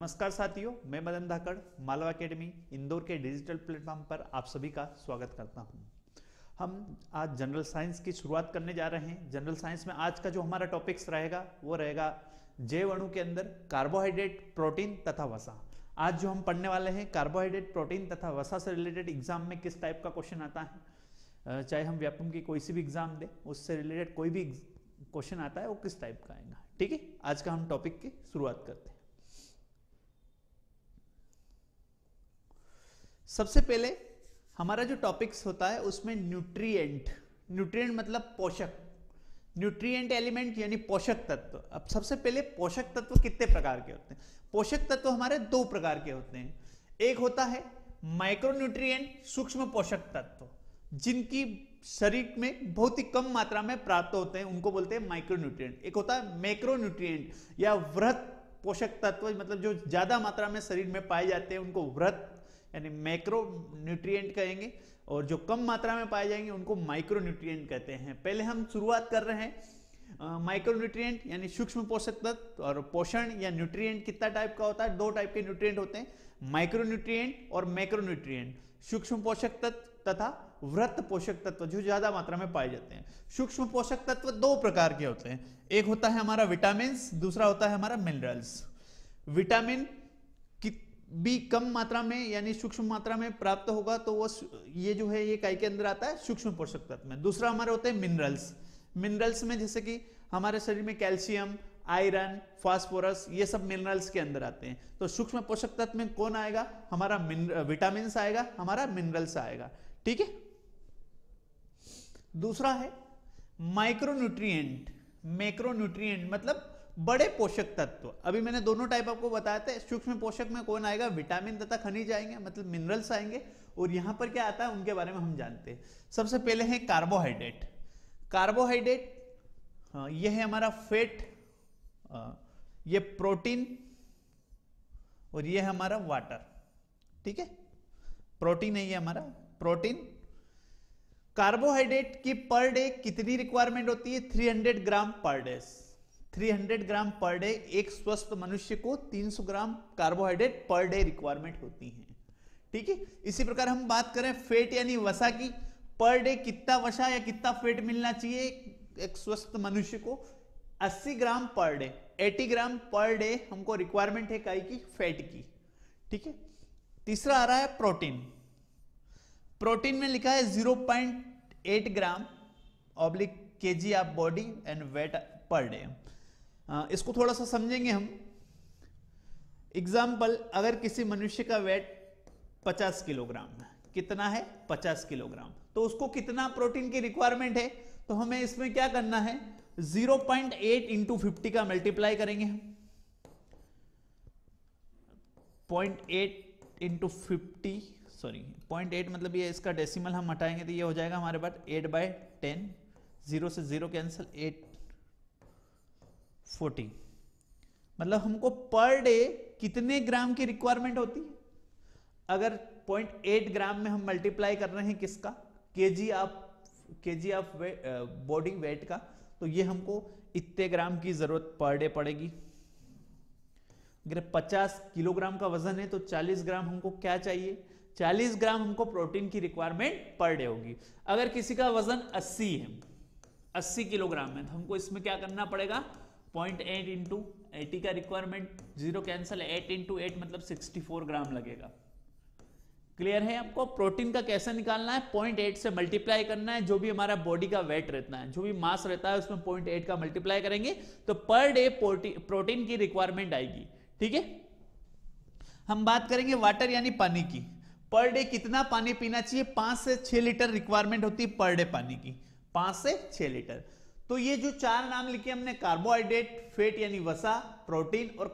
नमस्कार साथियों, मैं मदन धाकड़ मालवा एकेडमी इंदौर के डिजिटल प्लेटफॉर्म पर आप सभी का स्वागत करता हूं। हम आज जनरल साइंस की शुरुआत करने जा रहे हैं। जनरल साइंस में आज का जो हमारा टॉपिक्स रहेगा वो रहेगा जैव अणु के अंदर कार्बोहाइड्रेट, प्रोटीन तथा वसा। आज जो हम पढ़ने वाले हैं कार्बोहाइड्रेट, प्रोटीन तथा वसा से रिलेटेड एग्जाम में किस टाइप का क्वेश्चन आता है, चाहे हम व्यापम की कोई सी भी एग्जाम दे, उससे रिलेटेड कोई भी क्वेश्चन आता है वो किस टाइप का आएगा। ठीक है, आज का हम टॉपिक की शुरुआत करते हैं। सबसे पहले हमारा जो टॉपिक्स होता है उसमें न्यूट्रिएंट मतलब पोषक, न्यूट्रिएंट एलिमेंट यानी पोषक तत्व। अब सबसे पहले पोषक तत्व कितने प्रकार के होते हैं? पोषक तत्व हमारे दो प्रकार के होते हैं। एक होता है माइक्रोन्यूट्रिएंट, सूक्ष्म पोषक तत्व, जिनकी शरीर में बहुत ही कम मात्रा में प्राप्त होते हैं, उनको बोलते हैं माइक्रोन्यूट्रिएंट। एक होता है मैक्रोन्यूट्रिएंट या वृहत पोषक तत्व, मतलब जो ज्यादा मात्रा में शरीर में पाए जाते हैं उनको वृहत यानी मैक्रो न्यूट्रिएंट कहेंगे, और जो कम मात्रा में पाए जाएंगे उनको माइक्रो न्यूट्रिएंट कहते हैं। पहले हम शुरुआत कर रहे हैं माइक्रो न्यूट्रिएंट यानी सूक्ष्म पोषक तत्व। और पोषण या न्यूट्रिएंट कितना टाइप का होता है? दो टाइप के न्यूट्रिएंट होते हैं, माइक्रो न्यूट्रिएंट और मैक्रो न्यूट्रिएंट। सूक्ष्म पोषक तत्व तथा वृहत पोषक तत्व जो ज्यादा मात्रा में पाए जाते हैं। सूक्ष्म पोषक तत्व दो प्रकार के होते हैं, एक होता है हमारा विटामिन, दूसरा होता है हमारा मिनरल्स। विटामिन भी कम मात्रा में यानी सूक्ष्म मात्रा में प्राप्त होगा तो वो ये जो है ये काय के अंदर आता है? सूक्ष्म पोषक तत्व में। दूसरा हमारे होते हैं मिनरल्स। मिनरल्स में जैसे कि हमारे शरीर में कैल्शियम, आयरन, फास्फोरस, ये सब मिनरल्स के अंदर आते हैं। तो सूक्ष्म पोषक तत्व में कौन आएगा? हमारा विटामिन आएगा, हमारा मिनरल्स आएगा। ठीक है। दूसरा है माइक्रोन्यूट्रिएंट, मैक्रोन्यूट्रिएंट मतलब बड़े पोषक तत्व। अभी मैंने दोनों टाइप आपको बताए थे। सूक्ष्म पोषक में कौन आएगा? विटामिन तथा खनिज आएंगे, मतलब मिनरल्स आएंगे। और यहां पर क्या आता है उनके बारे में हम जानते हैं। सबसे पहले है कार्बोहाइड्रेट। कार्बोहाइड्रेट ये है हमारा फैट, ये प्रोटीन, और ये है हमारा वाटर। ठीक है, प्रोटीन है ये हमारा प्रोटीन। कार्बोहाइड्रेट की पर डे कितनी रिक्वायरमेंट होती है? 300 ग्राम पर डे। 300 ग्राम पर डे। एक स्वस्थ मनुष्य को 300 ग्राम कार्बोहाइड्रेट पर डे रिक्वायरमेंट होती है। ठीक है। इसी प्रकार हम बात करें फैट यानी वसा की, पर डे कितना वसा या कितना फैट मिलना चाहिए एक स्वस्थ मनुष्य को? 80 ग्राम पर डे, 80 ग्राम पर डे हमको रिक्वायरमेंट है काई की? फैट की। ठीक है। तीसरा आ रहा है प्रोटीन। प्रोटीन में लिखा है 0.8 gram oblique KG of body and weight per day. इसको थोड़ा सा समझेंगे हम। एग्जाम्पल, अगर किसी मनुष्य का वेट 50 किलोग्राम है, कितना है? 50 किलोग्राम, तो उसको कितना प्रोटीन की रिक्वायरमेंट है? तो हमें इसमें क्या करना है? 0.8 इंटू 50 का मल्टीप्लाई करेंगे हम। 0.8 इंटू 50, सॉरी 0.8 मतलब ये इसका डेसिमल हम हटाएंगे तो ये हो जाएगा हमारे पास 8/10, 0 से 0 कैंसिल, 840। मतलब हमको पर डे कितने ग्राम की रिक्वायरमेंट होती है? अगर 0.8 ग्राम में हम मल्टीप्लाई कर रहे हैं किसका? केजी ऑफ बॉडी वेट का, तो ये हमको इतने ग्राम की जरूरत पर डे पड़ेगी। अगर 50 किलोग्राम का वजन है तो 40 ग्राम हमको क्या चाहिए? 40 ग्राम हमको प्रोटीन की रिक्वायरमेंट पर डे होगी। अगर किसी का वजन 80 है, 80 किलोग्राम है, तो हमको इसमें क्या करना पड़ेगा? 0.8 इंटू 80 का रिक्वायरमेंट, 0 कैंसिल, 8 इंटू 8 मतलब 64 ग्राम लगेगा। क्लियर है आपको? प्रोटीन का कैसे निकालना है? 0.8 से मल्टीप्लाई करना है। जो भी हमारा बॉडी का वेट रहता है, जो भी मास रहता है, उसमें 0.8 का मल्टीप्लाई करेंगे तो पर डे प्रोटीन की रिक्वायरमेंट आएगी। ठीक है। हम बात करेंगे वाटर यानी पानी की। पर डे कितना पानी पीना चाहिए? 5 से 6 लीटर रिक्वायरमेंट होती है पर डे पानी की, 5 से 6 लीटर। तो ये जो चार नाम लिखे हमने, कार्बोहाइड्रेट, फैट यानी वसा, प्रोटीन और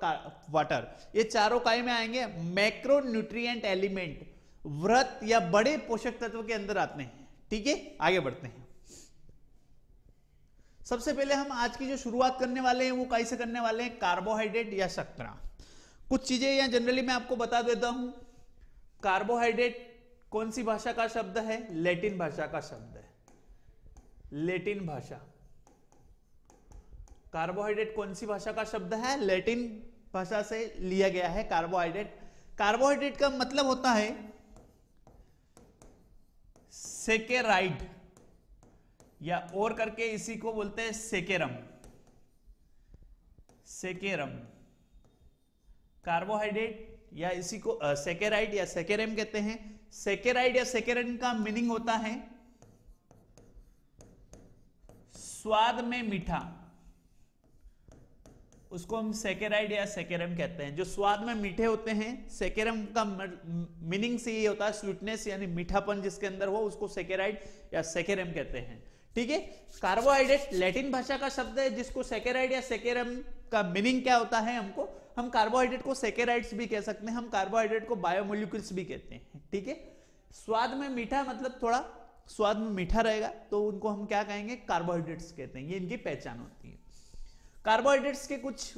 वाटर, ये चारों काय में आएंगे? मैक्रोन्यूट्रिएंट एलिमेंट, वृहत या बड़े पोषक तत्व के अंदर आते हैं। ठीक है, आगे बढ़ते हैं। सबसे पहले हम आज की जो शुरुआत करने वाले हैं वो कैसे करने वाले हैं? कार्बोहाइड्रेट या शर्करा। कुछ चीजें यहां जनरली मैं आपको बता देता हूं। कार्बोहाइड्रेट कौन सी भाषा का शब्द है? लैटिन भाषा का शब्द है, लैटिन भाषा। कार्बोहाइड्रेट कौन सी भाषा का शब्द है? लैटिन भाषा से लिया गया है कार्बोहाइड्रेट। कार्बोहाइड्रेट का मतलब होता है सेकेराइड, या और करके इसी को बोलते हैं सेकेरम। सेकेरम कार्बोहाइड्रेट, या इसी को सेकेराइड या सेकेरम कहते हैं। सेकेराइड या सेकेरम का मीनिंग होता है स्वाद में मीठा, उसको हम सेकेराइड या सेकेरम कहते हैं, जो स्वाद में मीठे होते हैं। सेकेरम का मीनिंग से ये होता है स्वीटनेस यानी मीठापन जिसके अंदर हो, उसको सेकेराइड या सेकेरम कहते हैं। ठीक है। कार्बोहाइड्रेट लैटिन भाषा का शब्द है जिसको सेकेराइड या सेकेरम का मीनिंग क्या होता है, हम कार्बोहाइड्रेट को सेकेराइड्स भी कह सकते हैं, हम कार्बोहाइड्रेट को बायोमोलिक्यूल्स भी कहते हैं। ठीक है। स्वाद में मीठा मतलब थोड़ा स्वाद में मीठा रहेगा तो उनको हम क्या कहेंगे, कार्बोहाइड्रेट्स कहते हैं। ये इनकी पहचान होती है। कार्बोहाइड्रेट्स के कुछ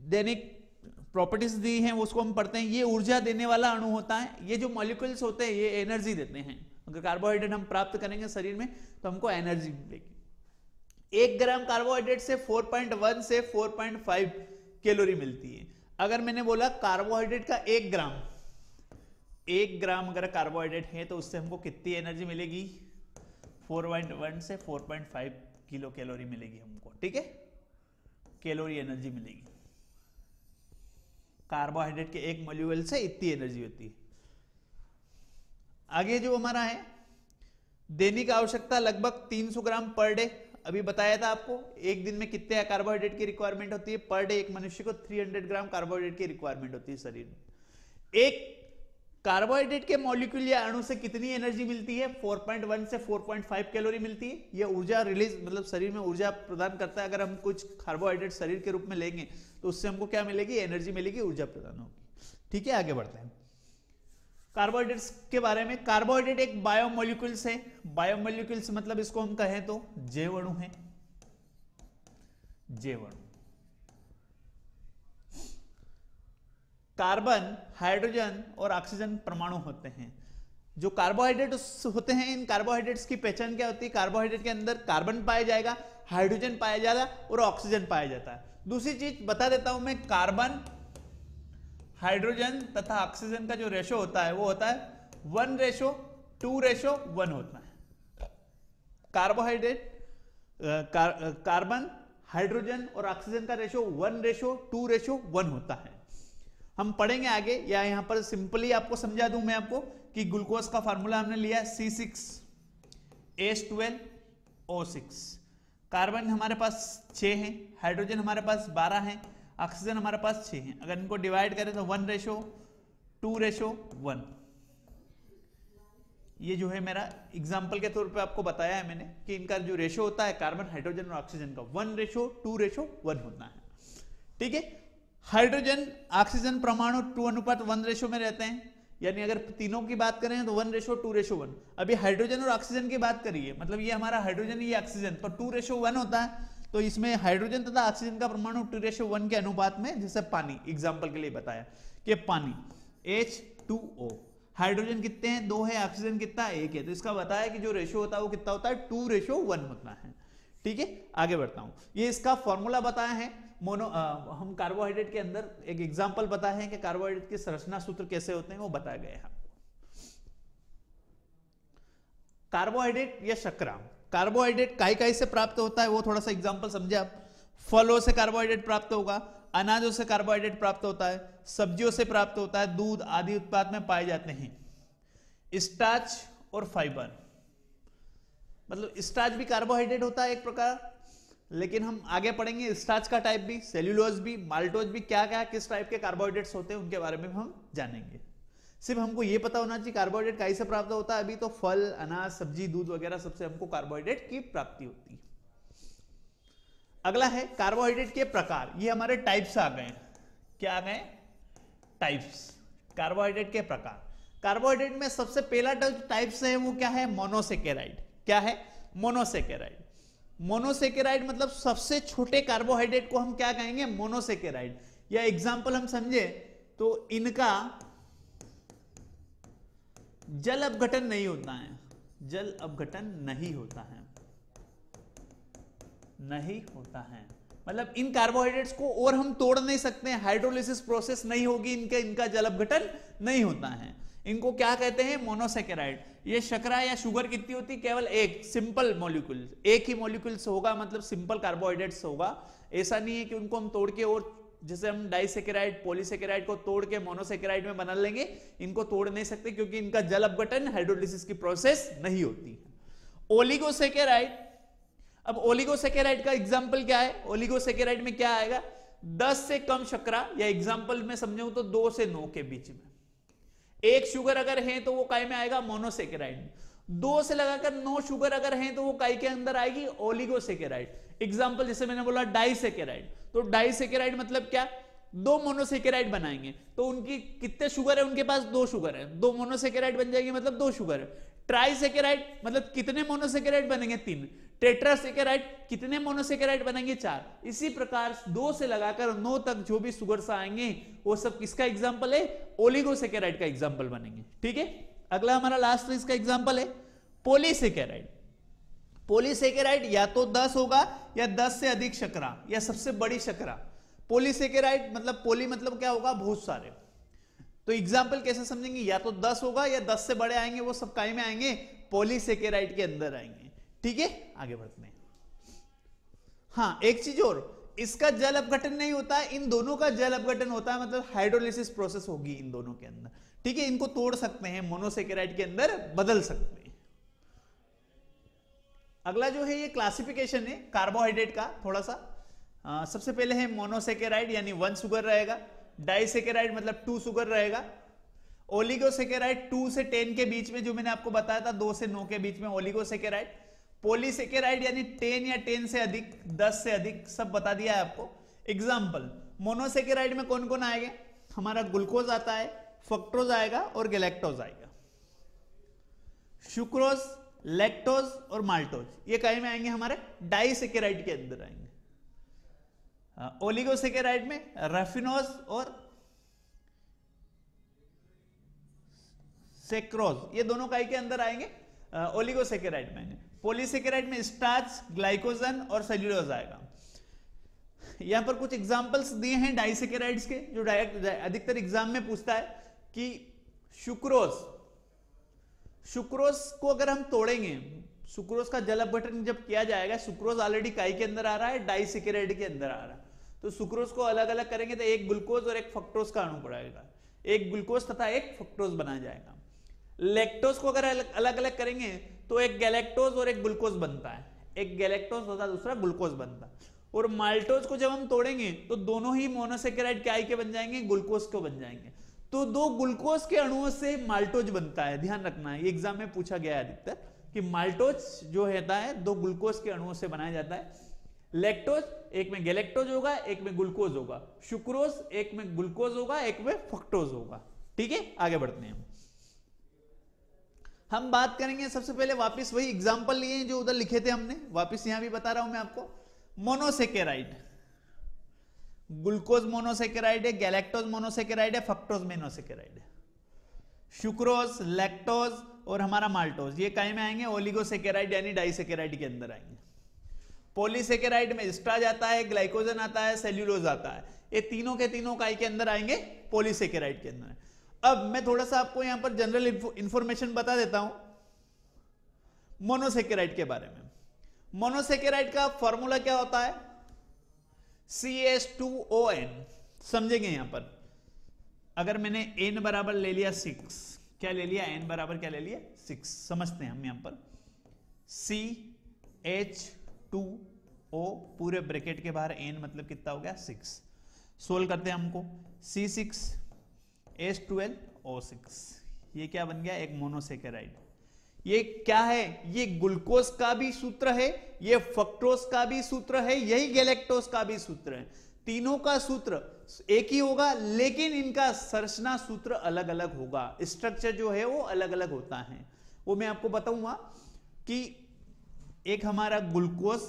दैनिक प्रॉपर्टीज दी हैं, उसको हम पढ़ते हैं। ये ऊर्जा देने वाला अणु होता है। ये जो मॉलिक्यूल्स होते हैं ये एनर्जी देते हैं। अगर कार्बोहाइड्रेट हम प्राप्त करेंगे शरीर में तो हमको एनर्जी मिलेगी। 1 ग्राम कार्बोहाइड्रेट से 4.1 से 4.5 कैलोरी मिलती है। अगर मैंने बोला कार्बोहाइड्रेट का 1 ग्राम अगर कार्बोहाइड्रेट है तो उससे हमको कितनी एनर्जी मिलेगी, 4.1 से 4.5 किलो कैलोरी मिलेगी हमको। ठीक है, कैलोरी एनर्जी मिलेगी। कार्बोहाइड्रेट के 1 मॉलिक्यूल से इतनी एनर्जी होती है। आगे जो हमारा है दैनिक आवश्यकता लगभग 300 ग्राम पर डे। अभी बताया था आपको एक दिन में कितने कार्बोहाइड्रेट की रिक्वायरमेंट होती है। पर डे एक मनुष्य को 300 ग्राम कार्बोहाइड्रेट की रिक्वायरमेंट होती है शरीर में। एक कार्बोहाइड्रेट के मॉलिक्यूल या अणु से कितनी एनर्जी मिलती है, 4.1 से 4.5 कैलोरी मिलती है। यह ऊर्जा रिलीज मतलब शरीर में ऊर्जा प्रदान करता है। अगर हम कुछ कार्बोहाइड्रेट शरीर के रूप में लेंगे तो उससे हमको क्या मिलेगी, एनर्जी मिलेगी, ऊर्जा प्रदान होगी। ठीक है, आगे बढ़ते हैं कार्बोहाइड्रेट्स के बारे में। कार्बोहाइड्रेट एक बायोमोलिक्यूल्स है। बायोमोलिक्यूल्स मतलब इसको हम कहें तो जैव अणु है। जैव अणु कार्बन, हाइड्रोजन और ऑक्सीजन परमाणु होते हैं। जो कार्बोहाइड्रेट्स होते हैं, इन कार्बोहाइड्रेट्स की पहचान क्या होती है, कार्बोहाइड्रेट के अंदर कार्बन पाया जाएगा, हाइड्रोजन पाया जाएगा और ऑक्सीजन पाया जाता है। दूसरी चीज बता देता हूं मैं, कार्बन, हाइड्रोजन तथा ऑक्सीजन का जो रेशो होता है वो होता है 1:2:1 होता है। कार्बोहाइड्रेट कार्बन, हाइड्रोजन और ऑक्सीजन का रेशो 1:2:1 होता है। हम पढ़ेंगे आगे, या यहां पर सिंपली आपको समझा दूं मैं आपको कि ग्लूकोज का फार्मूला हमने लिया C6H12O6। कार्बन हमारे पास 6 है, हाइड्रोजन हमारे पास 12 है, ऑक्सीजन हमारे पास 6 है। अगर इनको डिवाइड करें तो 1:2:1। ये जो है मेरा एग्जाम्पल के तौर पे आपको बताया है मैंने कि इनका जो रेशो होता है कार्बन, हाइड्रोजन और ऑक्सीजन का 1:2:1 होता है। ठीक है। हाइड्रोजन, ऑक्सीजन परमाणु 2:1 रेशो में रहते हैं, यानी अगर तीनों की बात करें तो 1:2:1। अभी हाइड्रोजन और ऑक्सीजन की बात करिए, मतलब ये हमारा हाइड्रोजन, ये ऑक्सीजन, तो 2:1 होता है। तो इसमें हाइड्रोजन तथा ऑक्सीजन का परमाणु 2:1 के अनुपात में, जैसे पानी एग्जाम्पल के लिए बताया कि पानी H2O, हाइड्रोजन कितने हैं, 2 है, ऑक्सीजन कितना, 1 है। तो इसका बताया कि जो रेशो होता है वो कितना होता है, 2:1 होता है। ठीक है, आगे बढ़ता हूं। ये इसका फॉर्मूला बताया है। हम कार्बोहाइड्रेट के अंदर एक एग्जांपल बताए हैं कि कार्बोहाइड्रेट के संरचना सूत्र कैसे होते हैं, वो बताया गया है। कार्बोहाइड्रेट या शर्करा, कार्बोहाइड्रेट काई से प्राप्त होता है वो थोड़ा सा एग्जांपल समझे आप। फलों से कार्बोहाइड्रेट प्राप्त होगा, अनाजों से कार्बोहाइड्रेट प्राप्त होता है, सब्जियों से प्राप्त होता है, दूध आदि उत्पाद में पाए जाते हैं। स्टार्च और फाइबर, मतलब स्टार्च भी कार्बोहाइड्रेट होता है एक प्रकार, लेकिन हम आगे पढ़ेंगे स्टार्च का टाइप भी, सेल्यूलोज भी, माल्टोज भी, क्या क्या किस टाइप के कार्बोहाइड्रेट्स होते हैं उनके बारे में हम जानेंगे। सिर्फ हमको ये पता होना चाहिए कार्बोहाइड्रेट कैसे प्राप्त होता है। अभी तो फल, अनाज, सब्जी, दूध वगैरह सबसे हमको कार्बोहाइड्रेट की प्राप्ति होती है। अगला है कार्बोहाइड्रेट के प्रकार। ये हमारे टाइप्स आ गए। क्या आ गए, टाइप्स, कार्बोहाइड्रेट के प्रकार। कार्बोहाइड्रेट में सबसे पहला टाइप्स है वो क्या है, मोनोसेकेराइड। क्या है, मोनोसेकेराइड। मोनोसेकेराइड मतलब सबसे छोटे कार्बोहाइड्रेट को हम क्या कहेंगे, मोनोसेकेराइड। या एग्जांपल हम समझे तो इनका जल अपघटन नहीं होता है, जल अपघटन नहीं होता है, नहीं होता है। मतलब इन कार्बोहाइड्रेट्स को और हम तोड़ नहीं सकते, हाइड्रोलिसिस प्रोसेस नहीं होगी, इनका जल अपघटन नहीं होता है। इनको क्या कहते हैं? मोनोसेकेराइड। ये शर्करा या शुगर कितनी होती? केवल एक सिंपल मॉलिक्यूल, एक ही मॉलिक्यूल्स होगा, मतलब सिंपल कार्बोहाइड्रेट्स होगा। ऐसा नहीं है कि उनको हम तोड़ के, और जैसे हम डाइसेकेराइड पॉलीसेकेराइड को तोड़ के मोनोसेकेराइड में बना लेंगे, इनको तोड़ नहीं सकते क्योंकि इनका जल अपघटन हाइड्रोलिसिस की प्रोसेस नहीं होती है। ओलिगोसेकेराइड, अब ओलिगोसेकेराइड का एग्जांपल क्या है? ओलिगोसेकेराइड में क्या आएगा? 10 से कम शर्करा, या एग्जांपल में समझाऊं तो 2 से 9 के बीच में एक शुगर अगर है तो वो काय में आएगा? मोनोसेकेराइड। 2 से लगाकर 9 शुगर अगर है तो वो काय के अंदर आएगी? ओलिगोसेकेराइड। एग्जांपल जैसे मैंने बोला डाइसेकेराइड, तो डाइसेकेराइड मतलब क्या? 2 मोनोसेकेराइड बनाएंगे तो उनकी कितने शुगर है? उनके पास 2 शुगर है, 2 मोनोसेकेराइड बन जाएगी, मतलब 2 शुगर है। ट्राइसेकेराइड मतलब कितने मोनोसेकेराइड बनेंगे? 3। टेट्रासेकेराइड कितने मोनोसेकेराइड बनेंगे? 4। इसी प्रकार 2 से लगाकर 9 तक जो भी शुगर्स आएंगे वो सब किसका एग्जांपल है? ओलिगोसेकेराइड का एग्जांपल बनेंगे। ठीक है, अगला हमारा लास्ट इसका एग्जांपल है पॉलीसेकेराइड। पॉलीसेकेराइड या तो 10 होगा या 10 से अधिक शर्करा, या सबसे बड़ी शर्करा। पॉलीसेकेराइड मतलब पॉली मतलब क्या होगा? बहुत सारे। तो एग्जांपल कैसे समझेंगे? या तो 10 होगा या 10 से बड़े आएंगे, वो सब काय में आएंगे? पॉलीसेकेराइड के अंदर आएंगे। ठीक है, आगे बढ़ते हैं। हाँ, एक चीज और, इसका जल अपघटन नहीं होता है, इन दोनों का जल अपघटन होता है, मतलब हाइड्रोलिसिस प्रोसेस होगी इन दोनों के अंदर। ठीक है, इनको तोड़ सकते हैं, मोनोसेकेराइड के अंदर बदल सकते हैं। अगला जो है ये क्लासिफिकेशन है कार्बोहाइड्रेट का थोड़ा सा। सबसे पहले है मोनोसेकेराइड यानी 1 शुगर रहेगा। डाइसेकेराइड मतलब 2 शुगर रहेगा। ओलिगोसेकेराइड 2 से 10 के बीच में, जो मैंने आपको बताया था 2 से 9 के बीच में ओलिगोसेकेराइड। पॉलीसेकेराइड यानी 10 या 10 से अधिक, 10 से अधिक, सब बता दिया है आपको। एग्जाम्पल, मोनोसेकेराइड में कौन कौन आएगा? हमारा ग्लूकोज आता है, फ्रक्टोज आएगा और गैलेक्टोज आएगा। सुक्रोज, लैक्टोज और माल्टोज ये कहीं में आएंगे? हमारे डाइसेकेराइड के अंदर आएंगे। ओलिगोसेकेराइड में रफिनोज और सेक्रोज ये दोनों काय के अंदर आएंगे? ओलिगोसेकेराइड में आएंगे। पॉलीसेकेराइड में स्टार्च, ग्लाइकोजन और सेल्यूलोज आएगा। यहां पर कुछ एग्जांपल्स दिए हैं डाइसेकेराइड्स के, जो अधिकतर एग्जाम में पूछता है कि सुक्रोज, सुक्रोज को अगर हम तोड़ेंगे, सुक्रोज का जल अपघटन जब किया जाएगा, सुक्रोज ऑलरेडी काय के अंदर आ रहा है, डाइसेकेराइड के अंदर आ रहा है, तो सुक्रोज को अलग अलग करेंगे तो एक ग्लूकोज और एक फ्रक्टोज का अणु पड़ेगा, एक ग्लूकोज तथा एक फ्रक्टोज बना जाएगा। लैक्टोज को अगर अलग अलग करेंगे तो एक गैलेक्टोज और एक ग्लूकोज बनता है, एक गैलेक्टोज तथा दूसरा ग्लूकोज बनता है। और माल्टोज को जब हम तोड़ेंगे तो दोनों ही मोनोसेकेराइड के आई के बन जाएंगे, ग्लूकोज को बन जाएंगे। तो 2 ग्लूकोज के अणुओं से माल्टोज बनता है, ध्यान रखना है, ये एग्जाम में पूछा गया है अधिकतर कि माल्टोज जो होता है 2 ग्लूकोज के अणुओं से बनाया जाता है। लैक्टोज एक में गैलेक्टोज होगा, एक में ग्लूकोज होगा। सुक्रोज एक में ग्लूकोज होगा, एक में फ्रक्टोज होगा। ठीक है, आगे बढ़ते हैं। हम बात करेंगे सबसे पहले, वापस वही एग्जांपल लिए जो उधर लिखे थे हमने, वापस यहां भी बता रहा हूं मैं आपको। मोनोसेकेराइड, ग्लूकोज मोनोसेकेराइड है, गैलेक्टोज मोनोसेकेराइड है, फ्रक्टोज मोनोसेकेराइड है। सुक्रोज, लैक्टोज और हमारा माल्टोज ये काय में आएंगे? ओलिगोसेकेराइड यानी डाइसेकेराइड के अंदर आएंगे। पॉलीसेकेराइड में स्टार्च आता है, ग्लाइकोजन आता है, सेल्यूलोज आता है, ये तीनों के तीनों काय के अंदर आएंगे? पॉलीसेकेराइड के अंदर। अब मैं थोड़ा सा आपको यहां पर जनरल इंफॉर्मेशन बता देता हूं मोनोसेकेराइड के बारे में। मोनोसेकेराइड का फॉर्मूला क्या होता है? CH2ON। समझेंगे यहां पर, अगर मैंने N बराबर ले लिया 6, क्या ले लिया? N बराबर क्या ले लिया? 6। समझते हैं हम यहां पर CH2O पूरे ब्रैकेट के बाहर N मतलब कितना हो गया? 6। सोल्व करते हैं हमको, C6H12O6 ये क्या बन गया? एक मोनोसेकेराइड। ये क्या है? ये ग्लूकोज का भी सूत्र है, ये फ्रक्टोज का भी सूत्र है, यही गैलेक्टोज का भी सूत्र है। तीनों का सूत्र एक ही होगा, लेकिन इनका संरचना सूत्र अलग अलग होगा, स्ट्रक्चर जो है वो अलग अलग होता है। वो मैं आपको बताऊंगा कि एक हमारा ग्लूकोज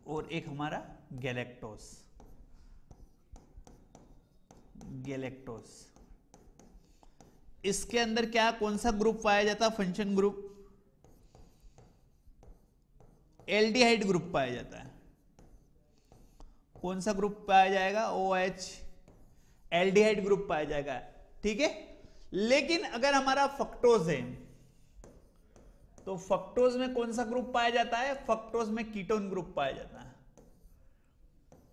और एक हमारा गैलेक्टोज, गैलेक्टोज इसके अंदर क्या कौन सा ग्रुप पाया जाता है? फंक्शन ग्रुप, एल्डिहाइड ग्रुप पाया जाता है। कौन सा ग्रुप पाया जाएगा? OH, एल्डिहाइड ग्रुप पाया जाएगा, ठीक है। लेकिन अगर हमारा फ्रक्टोज है तो फ्रक्टोज में कौन सा ग्रुप पाया जाता है? फ्रक्टोज में कीटोन ग्रुप पाया जाता है।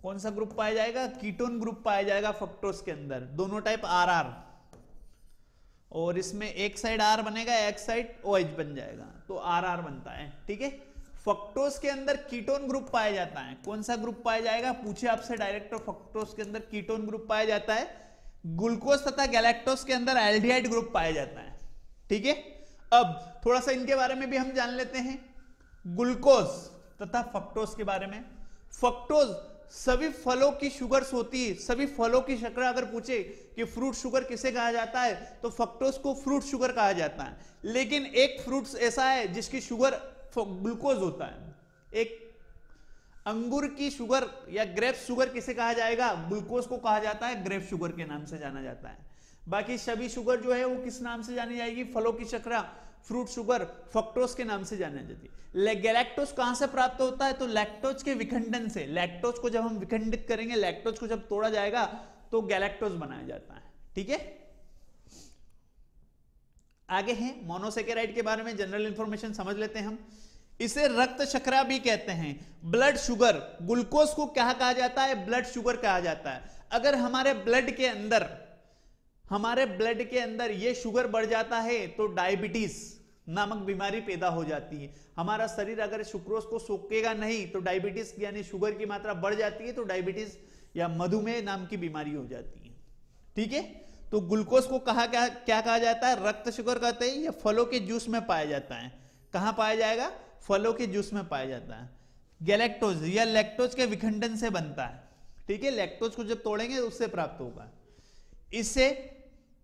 कौन सा ग्रुप पाया जाएगा? कीटोन ग्रुप पाया जाएगा फ्रक्टोज के अंदर, दोनों टाइप RR, और इसमें एक साइड R बनेगा, एक साइड OH बन जाएगा, तो RR बनता है, ठीक है। फ्रक्टोज के अंदर कीटोन ग्रुप पाया जाता है। कौन सा ग्रुप पाया जाएगा? पूछे आपसे डायरेक्ट, तो फ्रक्टोज के अंदर कीटोन ग्रुप पाया जाता है। ग्लूकोज तथा गैलेक्टोज के अंदर एल्डिहाइड ग्रुप पाया जाता है, ठीक है। अब थोड़ा सा इनके बारे में भी हम जान लेते हैं, ग्लूकोज तथा फ्रक्टोज के बारे में। फ्रक्टोज सभी फलों की शुगर्स होती है, सभी फलों की शर्करा। अगर पूछे कि फ्रूट शुगर किसे कहा जाता है, तो फ्रक्टोज को फ्रूट शुगर कहा जाता है। लेकिन एक फ्रूट्स ऐसा है जिसकी शुगर ग्लूकोज होता है। एक अंगूर की शुगर या ग्रेप शुगर किसे कहा जाएगा? ग्लूकोज को कहा जाता है, ग्रेप शुगर के नाम से जाना जाता है। बाकी सभी शुगर जो है वो किस नाम से जानी जाएगी? फलों की शर्करा, फ्रूट शुगर, फ्रक्टोज के नाम से जानी जाती है। गैलेक्टोज कहां से प्राप्त होता है? तो लैक्टोज के विखंडन से। लैक्टोज को जब हम विखंडित करेंगे, लैक्टोज को जब तोड़ा जाएगा तो गैलेक्टोज बनाया जाता है, ठीक है। आगे है मोनोसेकेराइड के बारे में जनरल इंफॉर्मेशन समझ लेते हैं हम। इसे रक्त शर्करा भी कहते हैं, ब्लड शुगर। ग्लूकोज को क्या कहा जाता है? ब्लड शुगर कहा जाता है। अगर हमारे ब्लड के अंदर ये शुगर बढ़ जाता है तो डायबिटीज नामक बीमारी पैदा हो जाती है। हमारा शरीर अगर सुक्रोज को सोखेगा नहीं तो डायबिटीज यानी शुगर की मात्रा बढ़ जाती है, तो डायबिटीज या मधुमेह नाम की बीमारी हो जाती है, ठीक है। तो ग्लूकोज को क्या कहा जाता है? रक्त शुगर कहते हैं। ये फलों के जूस में पाया जाता है। कहां पाया जाएगा? फलों के जूस में पाया जाता है। गैलेक्टोज या लैक्टोज के विखंडन से बनता है, ठीक है। लैक्टोज को जब तोड़ेंगे उससे प्राप्त होगा। इसे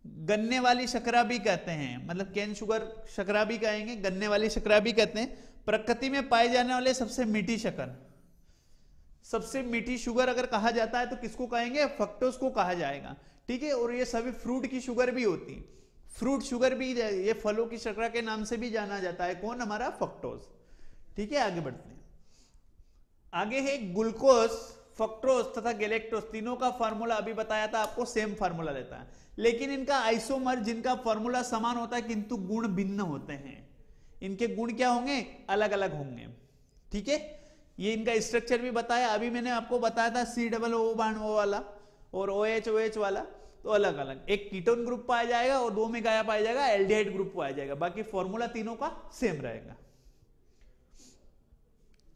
गन्ने वाली शर्करा भी कहते हैं, मतलब कैन शुगर शर्करा भी कहेंगे, गन्ने वाली शर्करा भी कहते हैं। प्रकृति में पाए जाने वाले सबसे मीठी शक्कर, सबसे मीठी शुगर अगर कहा जाता है तो किसको कहेंगे? फ्रक्टोज को कहा जाएगा, ठीक है। और ये सभी फ्रूट की शुगर भी होती है। फ्रूट शुगर भी ये फलों की शर्करा के नाम से भी जाना जाता है। कौन? हमारा फ्रक्टोज, ठीक है। आगे बढ़ते हैं। आगे है ग्लूकोज, फ्रक्टोज तथा गैलेक्टोज, तीनों का फार्मूला अभी बताया था आपको, सेम फार्मूला रहता है। लेकिन इनका आइसोमर, जिनका फार्मूला समान होता है किंतु गुण भिन्न होते हैं। इनके गुण क्या होंगे? अलग अलग होंगे, ठीक है। ये इनका स्ट्रक्चर भी बताया, अभी मैंने आपको बताया था COO वाला और OH वाला, तो अलग अलग। एक कीटोन ग्रुप पाया जाएगा और दो में क्या पाया जाएगा? एल्डिहाइड ग्रुप पाया जाएगा। बाकी फॉर्मूला तीनों का सेम रहेगा।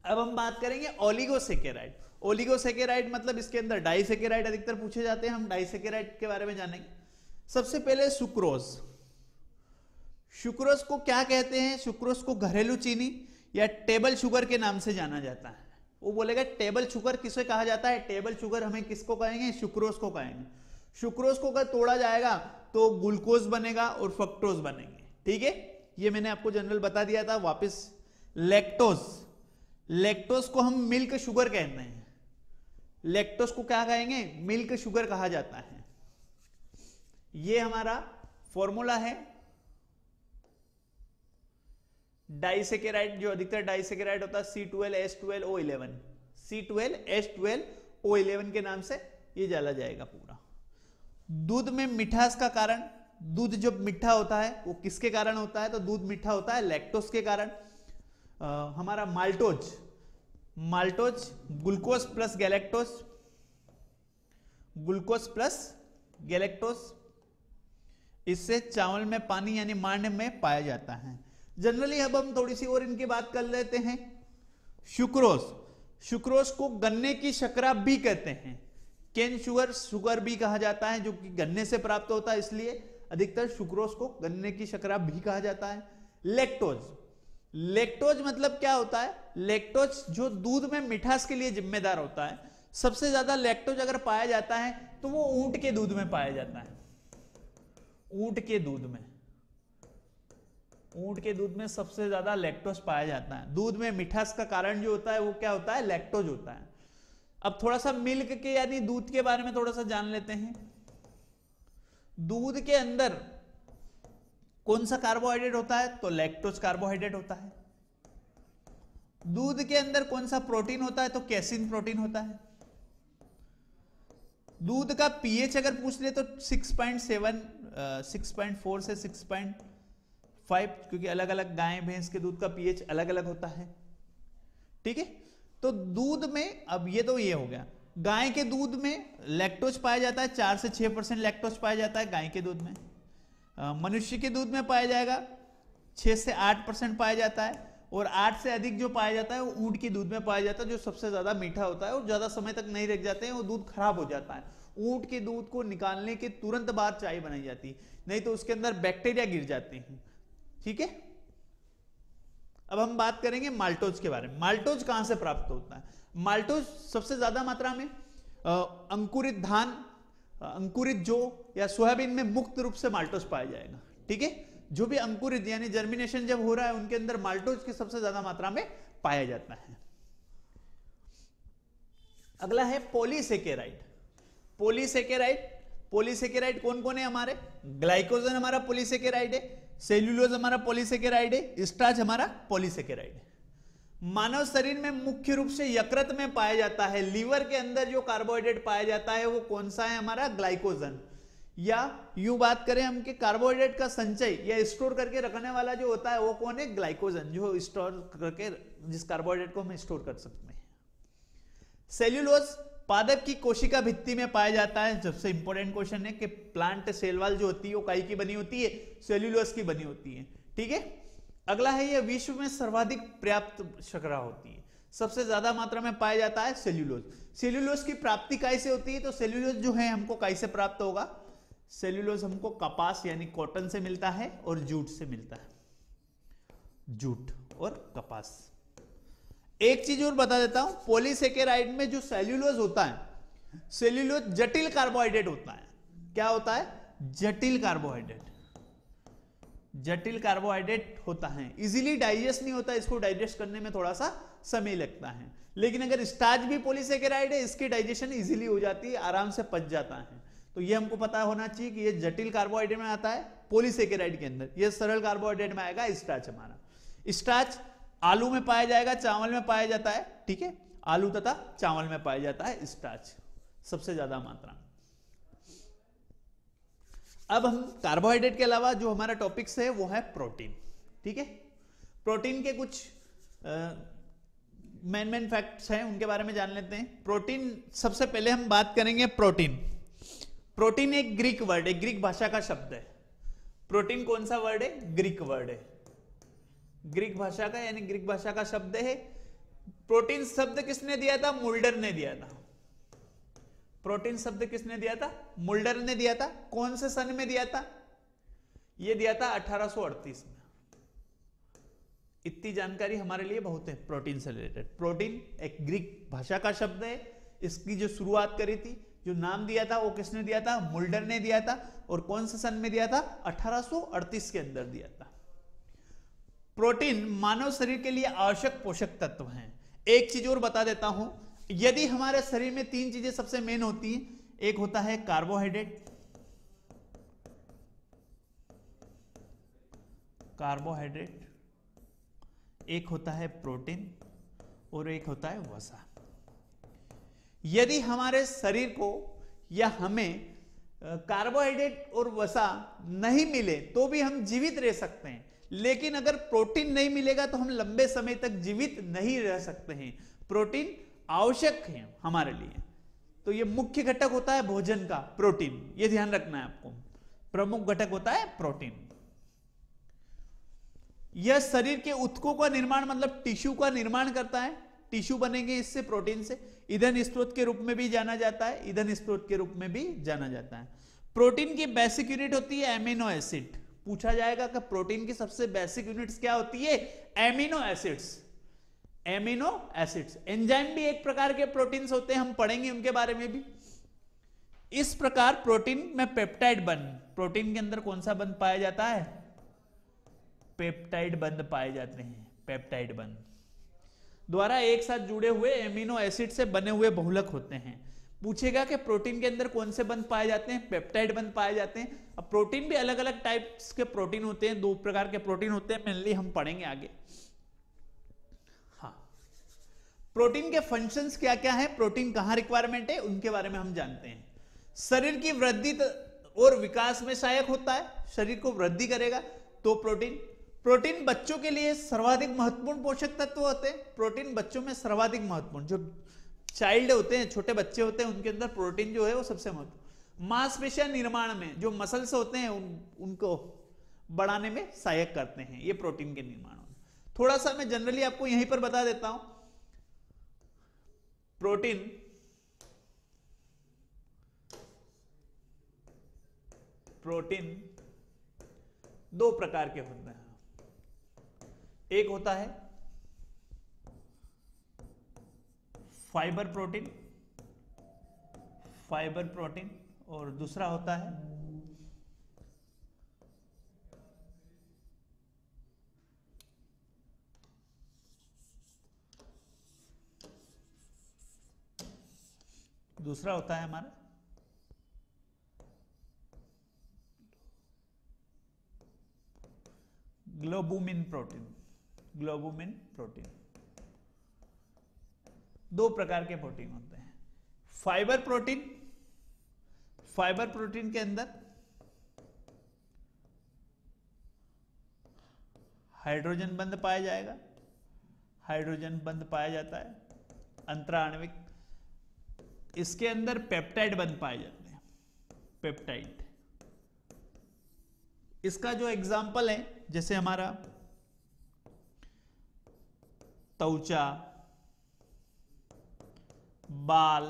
अब हम बात करेंगे ओलिगोसेकेराइड। ओलिगोसेकेराइड मतलब इसके अंदर डाइसेकेराइड अधिकतर पूछे जाते हैं। हम डाइसेकेराइड के बारे में जानेंगे। सबसे पहले सुक्रोज। सुक्रोज को क्या कहते हैं? सुक्रोज को घरेलू चीनी या टेबल शुगर के नाम से जाना जाता है। वो बोलेगा टेबल शुगर किसे कहा जाता है? टेबल शुगर हमें किसको कहेंगे? सुक्रोज को कहेंगे। सुक्रोज को अगर तोड़ा जाएगा तो ग्लूकोज बनेगा और फ्रक्टोज बनेंगे, ठीक है। ये मैंने आपको जनरल बता दिया था। वापस लैक्टोज, लैक्टोज को हम मिल्क शुगर कहते हैं। लैक्टोज को क्या कहेंगे? मिल्क शुगर कहा जाता है। ये हमारा फॉर्मूला है। डाइसेकेराइड, जो अधिकतर डाइसेकेराइड होता है C12H12O11, C12H12O11 के नाम से ये जाना जाएगा पूरा। दूध में मिठास का कारण, दूध जब मीठा होता है वो किसके कारण होता है? तो दूध मीठा होता है लैक्टोज के कारण। हमारा maltose, maltose glucose plus galactose, glucose plus galactose, इससे चावल में पानी यानी मांड में पाया जाता है। जनरली अब हम थोड़ी सी और इनकी बात कर लेते हैं। सुक्रोज, सुक्रोज को गन्ने की शर्करा भी कहते हैं। केन शुगर, शुगर भी कहा जाता है, जो कि गन्ने से प्राप्त होता है, इसलिए अधिकतर सुक्रोज को गन्ने की शर्करा भी कहा जाता है। लैक्टोज, लैक्टोज मतलब क्या होता है? लैक्टोज जो दूध में मिठास के लिए जिम्मेदार होता है। सबसे ज्यादा लैक्टोज अगर पाया जाता है तो वो ऊंट के दूध में पाया जाता है। ऊंट के दूध में, ऊंट के दूध में सबसे ज्यादा लैक्टोज पाया जाता है। दूध में मिठास का कारण जो होता है वो क्या होता है? लैक्टोज होता है। अब थोड़ा सा मिल्क के यानी दूध के बारे में थोड़ा सा जान लेते हैं। दूध के अंदर कौन सा कार्बोहाइड्रेट होता है? तो लैक्टोज कार्बोहाइड्रेट होता है। दूध के अंदर कौन सा प्रोटीन होता है? तो कैसीन प्रोटीन होता है। दूध का पीएच अगर पूछ ले तो 6.7 6.4 से 6.5, क्योंकि अलग अलग गाय भैंस के दूध का पीएच अलग अलग होता है। ठीक है, तो दूध में अब ये हो गया, गाय के दूध में लैक्टोज पाया जाता है, 4 से 6% लैक्टोज पाया जाता है गाय के दूध में। मनुष्य के दूध में पाया जाएगा 6 से 8% पाया जाता है, और 8 से अधिक जो पाया जाता है वो ऊंट के दूध में पाया जाता है, जो सबसे ज्यादा मीठा होता है और ज्यादा समय तक नहीं रख जाते हैं, वो दूध खराब हो जाता है। ऊंट के दूध को निकालने के तुरंत बाद चाय बनाई जाती है, नहीं तो उसके अंदर बैक्टीरिया गिर जाते हैं। ठीक है, अब हम बात करेंगे माल्टोज के बारे में। माल्टोज कहां से प्राप्त होता है? माल्टोज सबसे ज्यादा मात्रा में अंकुरित धान, अंकुरित जौ या सोयाबीन में मुक्त रूप से माल्टोज पाया जाएगा। ठीक है, जो भी अंकुरित यानी जर्मिनेशन जब हो रहा है उनके अंदर माल्टोज की सबसे ज्यादा मात्रा में पाया जाता है। अगला है पॉलीसेकेराइड। पॉलीसेकेराइड कौन कौन है हमारे? ग्लाइकोजन हमारा पॉलीसेकेराइड है, सेल्यूलोज हमारा पॉलीसेकेराइड है, स्टार्च हमारा पॉलीसेकेराइड है। मानव शरीर में मुख्य रूप से यकृत में पाया जाता है। लीवर के अंदर जो कार्बोहाइड्रेट पाया जाता है वो कौन सा है? हमारा ग्लाइकोजन। या यूं बात करें हम कि कार्बोहाइड्रेट का संचय या स्टोर करके रखने वाला जो होता है वो कौन है? ग्लाइकोजन, जो स्टोर करके, जिस कार्बोहाइड्रेट को हम स्टोर कर सकते हैं। सेल्यूलोज पादप की कोशिका भित्ति में पाया जाता है। सबसे इंपॉर्टेंट क्वेश्चन है कि प्लांट सेल वॉल जो होती है वो काई की बनी होती है? सेल्यूलोज की बनी होती है। ठीक है, अगला है यह विश्व में सर्वाधिक पर्याप्त शर्करा होती है, सबसे ज्यादा मात्रा में पाया जाता है सेल्यूलोज। सेल्यूलोज की प्राप्ति काई से होती है? तो सेल्यूलोज जो है हमको काई से प्राप्त होगा? सेल्यूलोज हमको कपास यानी कॉटन से मिलता है और जूट से मिलता है, जूट और कपास। एक चीज और बता देता हूं, पॉलीसेकेराइड में जो सेल्यूलोज होता है, सेल्यूलोज जटिल कार्बोहाइड्रेट होता है। क्या होता है? जटिल कार्बोहाइड्रेट। जटिल कार्बोहाइड्रेट होता है, इजीली डाइजेस्ट नहीं होता, इसको डाइजेस्ट करने में थोड़ा सा समय लगता है। लेकिन अगर स्टार्च भी पॉलीसेकेराइड है, इसकी डाइजेशन इजीली हो जाती है, आराम से पच जाता है। तो ये हमको पता होना चाहिए कि ये जटिल कार्बोहाइड्रेट में आता है पॉलीसेकेराइड के अंदर, ये सरल कार्बोहाइड्रेट में आएगा स्टार्च हमारा। स्टार्च आलू में पाया जाएगा, चावल में पाया जाता है। ठीक है, आलू तथा चावल में पाया जाता है स्टार्च सबसे ज्यादा मात्रा में। अब हम कार्बोहाइड्रेट के अलावा जो हमारा टॉपिक्स है वो है प्रोटीन। ठीक है, प्रोटीन के कुछ मेन फैक्ट्स हैं, उनके बारे में जान लेते हैं। प्रोटीन, सबसे पहले हम बात करेंगे प्रोटीन। प्रोटीन एक ग्रीक वर्ड है, ग्रीक भाषा का शब्द है। प्रोटीन कौन सा वर्ड है? ग्रीक वर्ड है, ग्रीक भाषा का, यानी ग्रीक भाषा का शब्द है। प्रोटीन शब्द किसने दिया था? मुल्डर ने दिया था। प्रोटीन शब्द किसने दिया था? मुल्डर ने दिया था। कौन से सन में दिया था? यह दिया था 1838 में। इतनी जानकारी हमारे लिए बहुत है प्रोटीन से रिलेटेड। प्रोटीन एक ग्रीक भाषा का शब्द है, इसकी जो शुरुआत करी थी, जो नाम दिया था वो किसने दिया था? मुल्डर ने दिया था। और कौन से सन में दिया था? 1838 के अंदर दिया था। प्रोटीन मानव शरीर के लिए आवश्यक पोषक तत्व हैं। एक चीज और बता देता हूं, यदि हमारे शरीर में 3 चीजें सबसे मेन होती हैं, एक होता है कार्बोहाइड्रेट, एक होता है प्रोटीन और एक होता है वसा। यदि हमारे शरीर को या हमें कार्बोहाइड्रेट और वसा नहीं मिले तो भी हम जीवित रह सकते हैं, लेकिन अगर प्रोटीन नहीं मिलेगा तो हम लंबे समय तक जीवित नहीं रह सकते हैं। प्रोटीन आवश्यक है हमारे लिए, तो ये मुख्य घटक होता है भोजन का, प्रोटीन। ये ध्यान रखना है आपको, प्रमुख घटक होता है प्रोटीन। यह शरीर के ऊतकों का निर्माण, मतलब टिश्यू का निर्माण करता है। टिश्यू बनेंगे इससे, प्रोटीन से। ईंधन स्रोत के रूप में भी जाना जाता है, ईंधन स्रोत के रूप में भी जाना जाता है। प्रोटीन की बेसिक यूनिट होती है एमिनो एसिड। पूछा जाएगा कि प्रोटीन की सबसे बेसिक यूनिट्स क्या होती है? Amino acids. Amino acids. Enzyme भी एक प्रकार के प्रोटीन्स होते हैं, हम पढ़ेंगे उनके बारे में भी। इस प्रकार प्रोटीन में पेप्टाइड बंध, प्रोटीन के अंदर कौन सा बंध पाया जाता है? पेप्टाइड बंध पाए जाते हैं। पेप्टाइड बंध द्वारा एक साथ जुड़े हुए एमिनो एसिड से बने हुए बहुलक होते हैं। पूछेगा कि प्रोटीन के अंदर कौन से बंध पाए जाते हैं? पेप्टाइड बंध पाए जाते हैं। अब प्रोटीन भी अलग अलग टाइप्स के प्रोटीन होते हैं, 2 प्रकार के प्रोटीन होते हैं, मेनली हम पढ़ेंगे आगे। हाँ, प्रोटीन के फंक्शंस क्या क्या है, प्रोटीन कहां रिक्वायरमेंट है, उनके बारे में हम जानते हैं। शरीर की वृद्धि और विकास में सहायक होता है, शरीर को वृद्धि करेगा तो प्रोटीन। प्रोटीन बच्चों के लिए सर्वाधिक महत्वपूर्ण पोषक तत्व होते हैं। प्रोटीन बच्चों में सर्वाधिक महत्वपूर्ण, जो चाइल्ड होते हैं, छोटे बच्चे होते हैं, उनके अंदर प्रोटीन जो है वो सबसे महत्वपूर्ण। मांसपेशियां निर्माण में जो मसल्स होते हैं उनको बढ़ाने में सहायक करते हैं ये प्रोटीन के निर्माण में। थोड़ा सा मैं जनरली आपको यहीं पर बता देता हूं। प्रोटीन दो प्रकार के होते हैं। एक होता है फाइबर प्रोटीन और दूसरा होता है हमारा ग्लोबुमिन प्रोटीन। दो प्रकार के प्रोटीन होते हैं। फाइबर प्रोटीन के अंदर हाइड्रोजन बंध पाया जाता है, अंतराण्विक। इसके अंदर पेप्टाइड बंध पाए जाते हैं, पेप्टाइड। इसका जो एग्जाम्पल है, जैसे हमारा त्वचा, बाल,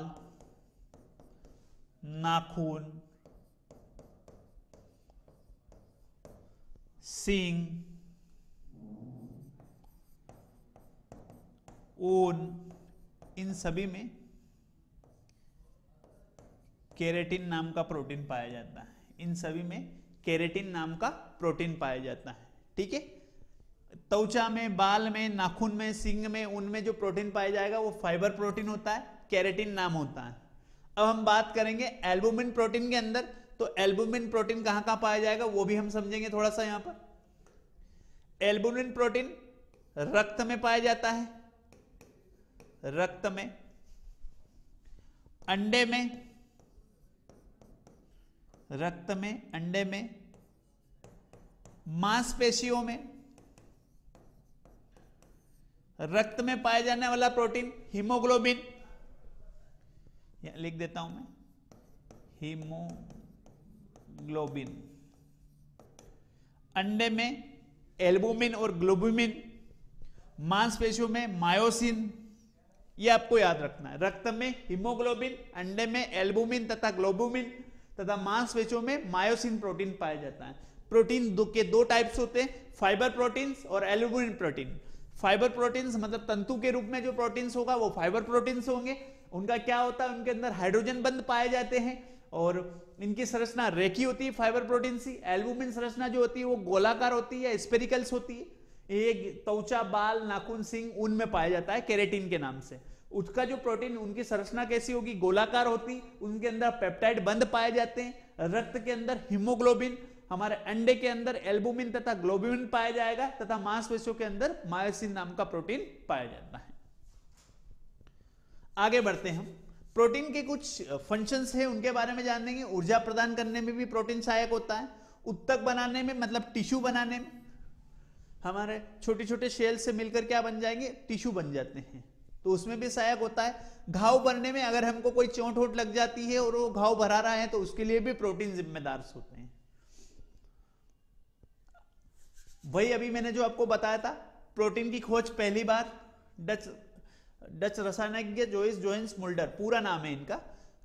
नाखून, सींग, ऊन, इन सभी में केराटिन नाम का प्रोटीन पाया जाता है। ठीक है। त्वचा में, बाल में, नाखून में, सींग में, उनमें जो प्रोटीन पाया जाएगा वो फाइबर प्रोटीन होता है, केराटिन नाम होता है। अब हम बात करेंगे एल्बुमिन प्रोटीन के अंदर, तो एल्बुमिन प्रोटीन कहां कहां पाया जाएगा वो भी हम समझेंगे थोड़ा सा यहां पर। एल्बुमिन प्रोटीन रक्त में पाया जाता है, अंडे में, मांसपेशियों में। रक्त में पाया जाने वाला प्रोटीन हीमोग्लोबिन, लिख देता हूं मैं, हीमोग्लोबिन। अंडे में एल्बुमिन और ग्लोबुमिन, मांसपेशियों में मायोसिन। ये आपको याद रखना है। रक्त में हीमोग्लोबिन, अंडे में एल्बुमिन तथा ग्लोबुमिन तथा मांसपेशियों में मायोसिन प्रोटीन पाया जाता है। प्रोटीन के दो टाइप्स होते हैं, फाइबर प्रोटीन्स और एल्बुमिन प्रोटीन। फाइबर प्रोटीन्स मतलब तंतु के रूप में जो प्रोटीन्स होगा वो फाइबर प्रोटीन्स होंगे। उनका क्या होता है, उनके अंदर हाइड्रोजन बंध पाए जाते हैं और इनकी संरचना रेखीय होती है फाइबर प्रोटीन की। एल्बुमिन संरचना जो होती है वो गोलाकार होती है, स्पेरिकल्स होती है। एक त्वचा, बाल, नाखून, सींग, उनमें पाया जाता है केराटिन के नाम से। उसका जो प्रोटीन, उनकी संरचना कैसी होगी, गोलाकार होती, उनके अंदर पेप्टाइड बंध पाए जाते हैं। रक्त के अंदर हीमोग्लोबिन, हमारे अंडे के अंदर एल्बुमिन तथा ग्लोबुमिन पाया जाएगा तथा मांसपेशियों के अंदर मायोसिन नाम का प्रोटीन पाया जाता है। आगे बढ़ते हैं हम। प्रोटीन के कुछ फंक्शंस हैं उनके बारे में जानेंगे। ऊर्जा प्रदान करने में भी प्रोटीन सहायक होता है। उत्तक बनाने में मतलब टिश्यू बनाने में, हमारे छोटे छोटे सेल से मिलकर क्या बन जाएंगे, टिश्यू बन जाते हैं, तो उसमें भी सहायक होता है। घाव भरने में, अगर हमको कोई चोट वोट लग जाती है और वो घाव भरा रहा है तो उसके लिए भी प्रोटीन जिम्मेदार होते हैं। वही अभी मैंने जो आपको बताया था, प्रोटीन की खोज पहली बार डच रसायनज्ञ जोइस जोहेंस मुल्डर, पूरा नाम है इनका,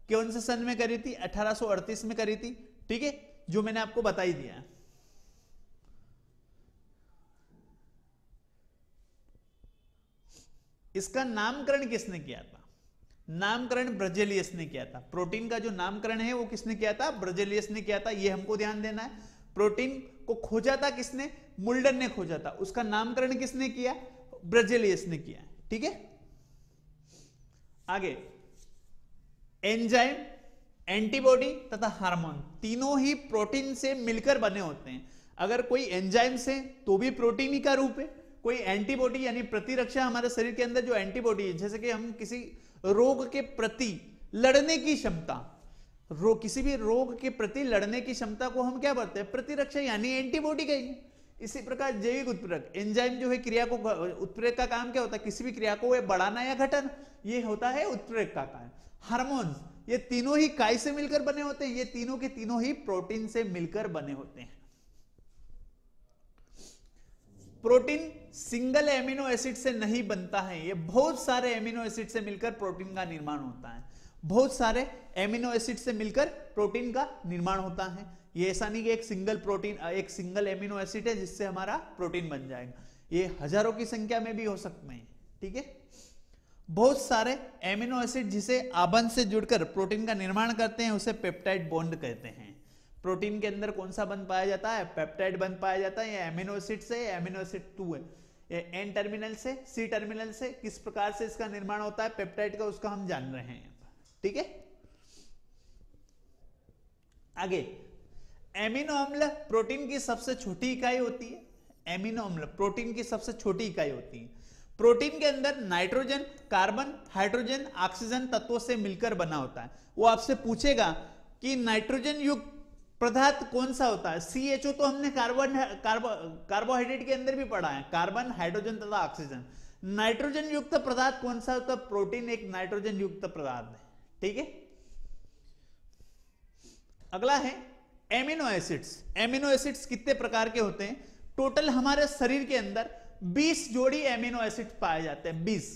कौन से सन में करी थी, 1838 में करी थी। ठीक है, जो मैंने आपको बता ही दिया है। इसका नामकरण किसने किया था? नामकरण ब्रजेलियस ने किया था। प्रोटीन का जो नामकरण है वो किसने किया था? ब्रजेलियस ने किया था। ये हमको ध्यान देना है। प्रोटीन को खोजा था किसने? मुल्डर ने खोजा था। उसका नामकरण किसने किया? ब्रजेलियस ने किया। ठीक है, आगे एंजाइम, एंटीबॉडी तथा हार्मोन, तीनों ही प्रोटीन से मिलकर बने होते हैं। अगर कोई एंजाइम से तो भी प्रोटीन ही का रूप है, कोई एंटीबॉडी यानी प्रतिरक्षा, हमारे शरीर के अंदर जो एंटीबॉडी है, जैसे कि हम किसी रोग के प्रति लड़ने की क्षमता, किसी भी रोग के प्रति लड़ने की क्षमता को हम क्या बोलते हैं? प्रतिरक्षा, यानी एंटीबॉडी कहेंगे। इसी प्रकार जैविक उत्प्रेरक, एंजाइम जो है क्रिया को, उत्प्रेरक का काम क्या होता है? किसी भी क्रिया को बढ़ाना या घटाना, ये होता है उत्प्रेरक का काम। हार्मोन्स, ये तीनों ही काय से मिलकर बने होते हैं, ये तीनों के तीनों ही प्रोटीन से मिलकर बने होते हैं। प्रोटीन सिंगल एमिनो एसिड से नहीं बनता है, ये बहुत सारे एमिनो एसिड से मिलकर प्रोटीन का निर्माण होता है। बहुत सारे एमिनो एसिड से मिलकर प्रोटीन का निर्माण होता है। ये ऐसा नहीं कि एक सिंगल प्रोटीन, एक सिंगल एमिनो एसिड है जिससे हमारा प्रोटीन बन जाएगा, ये हजारों की संख्या में भी हो सकते हैं। ठीक है, बहुत सारे एमिनो एसिड जिसे आबंध से जुड़कर प्रोटीन का निर्माण करते हैं उसे पेप्टाइड बॉन्ड कहते हैं। प्रोटीन के अंदर कौन सा बंध पाया जाता है? पेप्टाइड बंध पाया जाता है। ये एमिनो एसिड से, एमिनो एसिड 2 है, ये एन टर्मिनल से, सी टर्मिनल से। किस प्रकार से इसका निर्माण होता है पेप्टाइड का, उसका हम जान रहे हैं। ठीक है, आगे एमिनो अम्ल प्रोटीन की सबसे छोटी इकाई होती है। एमिनो अम्ल प्रोटीन की सबसे छोटी इकाई होती है। प्रोटीन के अंदर नाइट्रोजन, कार्बन, हाइड्रोजन, ऑक्सीजन तत्वों से मिलकर बना होता है। वो आपसे पूछेगा कि नाइट्रोजन युक्त पदार्थ कौन सा होता है? CHO तो हमने कार्बोहाइड्रेट के अंदर भी पढ़ा है, कार्बन, हाइड्रोजन तथा ऑक्सीजन। नाइट्रोजन युक्त पदार्थ कौन सा होता है? प्रोटीन एक नाइट्रोजन युक्त पदार्थ है। ठीक है, अगला है एमिनो एसिड्स। एमिनो एसिड्स कितने प्रकार के होते हैं? टोटल हमारे शरीर के अंदर 20 जोड़ी एमिनो एसिड पाए जाते हैं। 20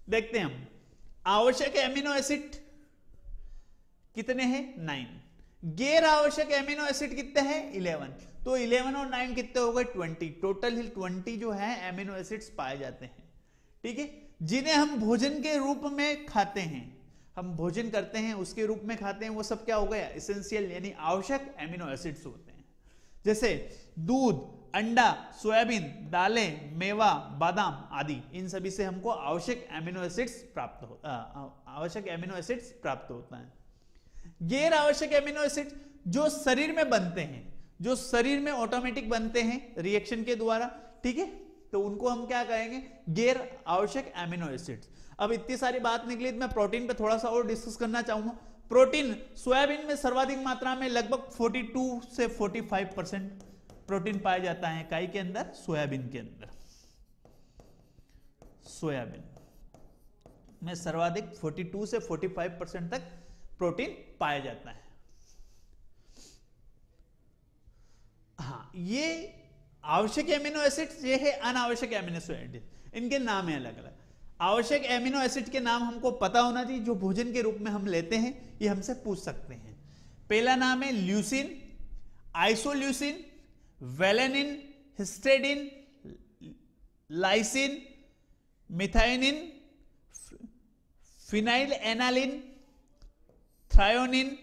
देखते हैं हम। आवश्यक एमिनो एसिड कितने हैं? 9। गैर आवश्यक एमिनो एसिड कितने हैं? 11। तो 11 और 9 कितने हो गए? 20। टोटल 20 जो है एमिनो एसिड्स पाए जाते हैं। ठीक है, जिन्हें हम भोजन के रूप में खाते हैं, हम भोजन करते हैं उसके रूप में खाते हैं, वो सब क्या हो गया? एसेंशियल यानी आवश्यक एमिनो एसिड्स होते हैं। जैसे दूध, अंडा, सोयाबीन, दालें, मेवा, बादाम आदि, इन सभी से हमको आवश्यक एमिनो एसिड्स प्राप्त होता है। गैर आवश्यक एमिनो एसिड जो शरीर में बनते हैं, जो शरीर में ऑटोमेटिक बनते हैं रिएक्शन के द्वारा, ठीक है, तो उनको हम क्या कहेंगे? गैर आवश्यक एमिनो एसिड्स। अब इतनी सारी बात निकली तो मैं प्रोटीन पे थोड़ा सा और डिस्कस करना चाहूंगा। प्रोटीन सोयाबीन में सर्वाधिक मात्रा में लगभग 42 से 45% प्रोटीन पाया जाता है इकाई के अंदर, सोयाबीन के अंदर। सोयाबीन में सर्वाधिक 42 से 45% तक प्रोटीन पाया जाता है। हाँ, ये आवश्यक एमिनो एसिड्स, ये है अनावश्यक एमिनो एसिड, इनके नाम है अलग अलग। आवश्यक एमिनो एसिड के नाम हमको पता होना चाहिए, जो भोजन के रूप में हम लेते हैं, ये हमसे पूछ सकते हैं। पहला नाम है leucine, isoleucine, वेलेनिन, histidine, lysine, मिथाइनिन, phenyl aniline, थ्रायोनिन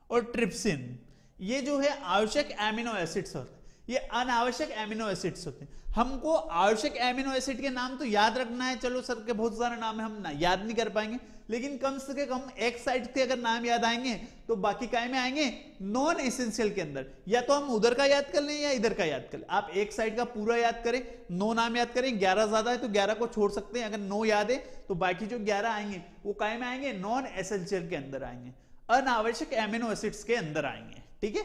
और ट्रिप्सिन। ये जो है आवश्यक एमिनो एसिड्स होते हैं, ये अनावश्यक एमिनो एसिड्स होते हैं। हमको आवश्यक एमिनो एसिड के नाम तो याद रखना है, चलो सर के बहुत सारे नाम है, हम याद नहीं कर पाएंगे, लेकिन कम से कम एक साइड के अगर नाम याद आएंगे तो बाकी काय में आएंगे? नॉन एसेंशियल के अंदर। या तो हम उधर का याद कर लें या इधर का याद कर लें। आप एक साइड का पूरा याद करें, 9 नाम याद करें, 11 ज्यादा है तो 11 को छोड़ सकते हैं। अगर 9 याद है तो बाकी जो 11 आएंगे वो काय में आएंगे? नॉन एसेंशियल के अंदर आएंगे, अनावश्यक एमिनो एसिड्स के अंदर आएंगे। ठीक है,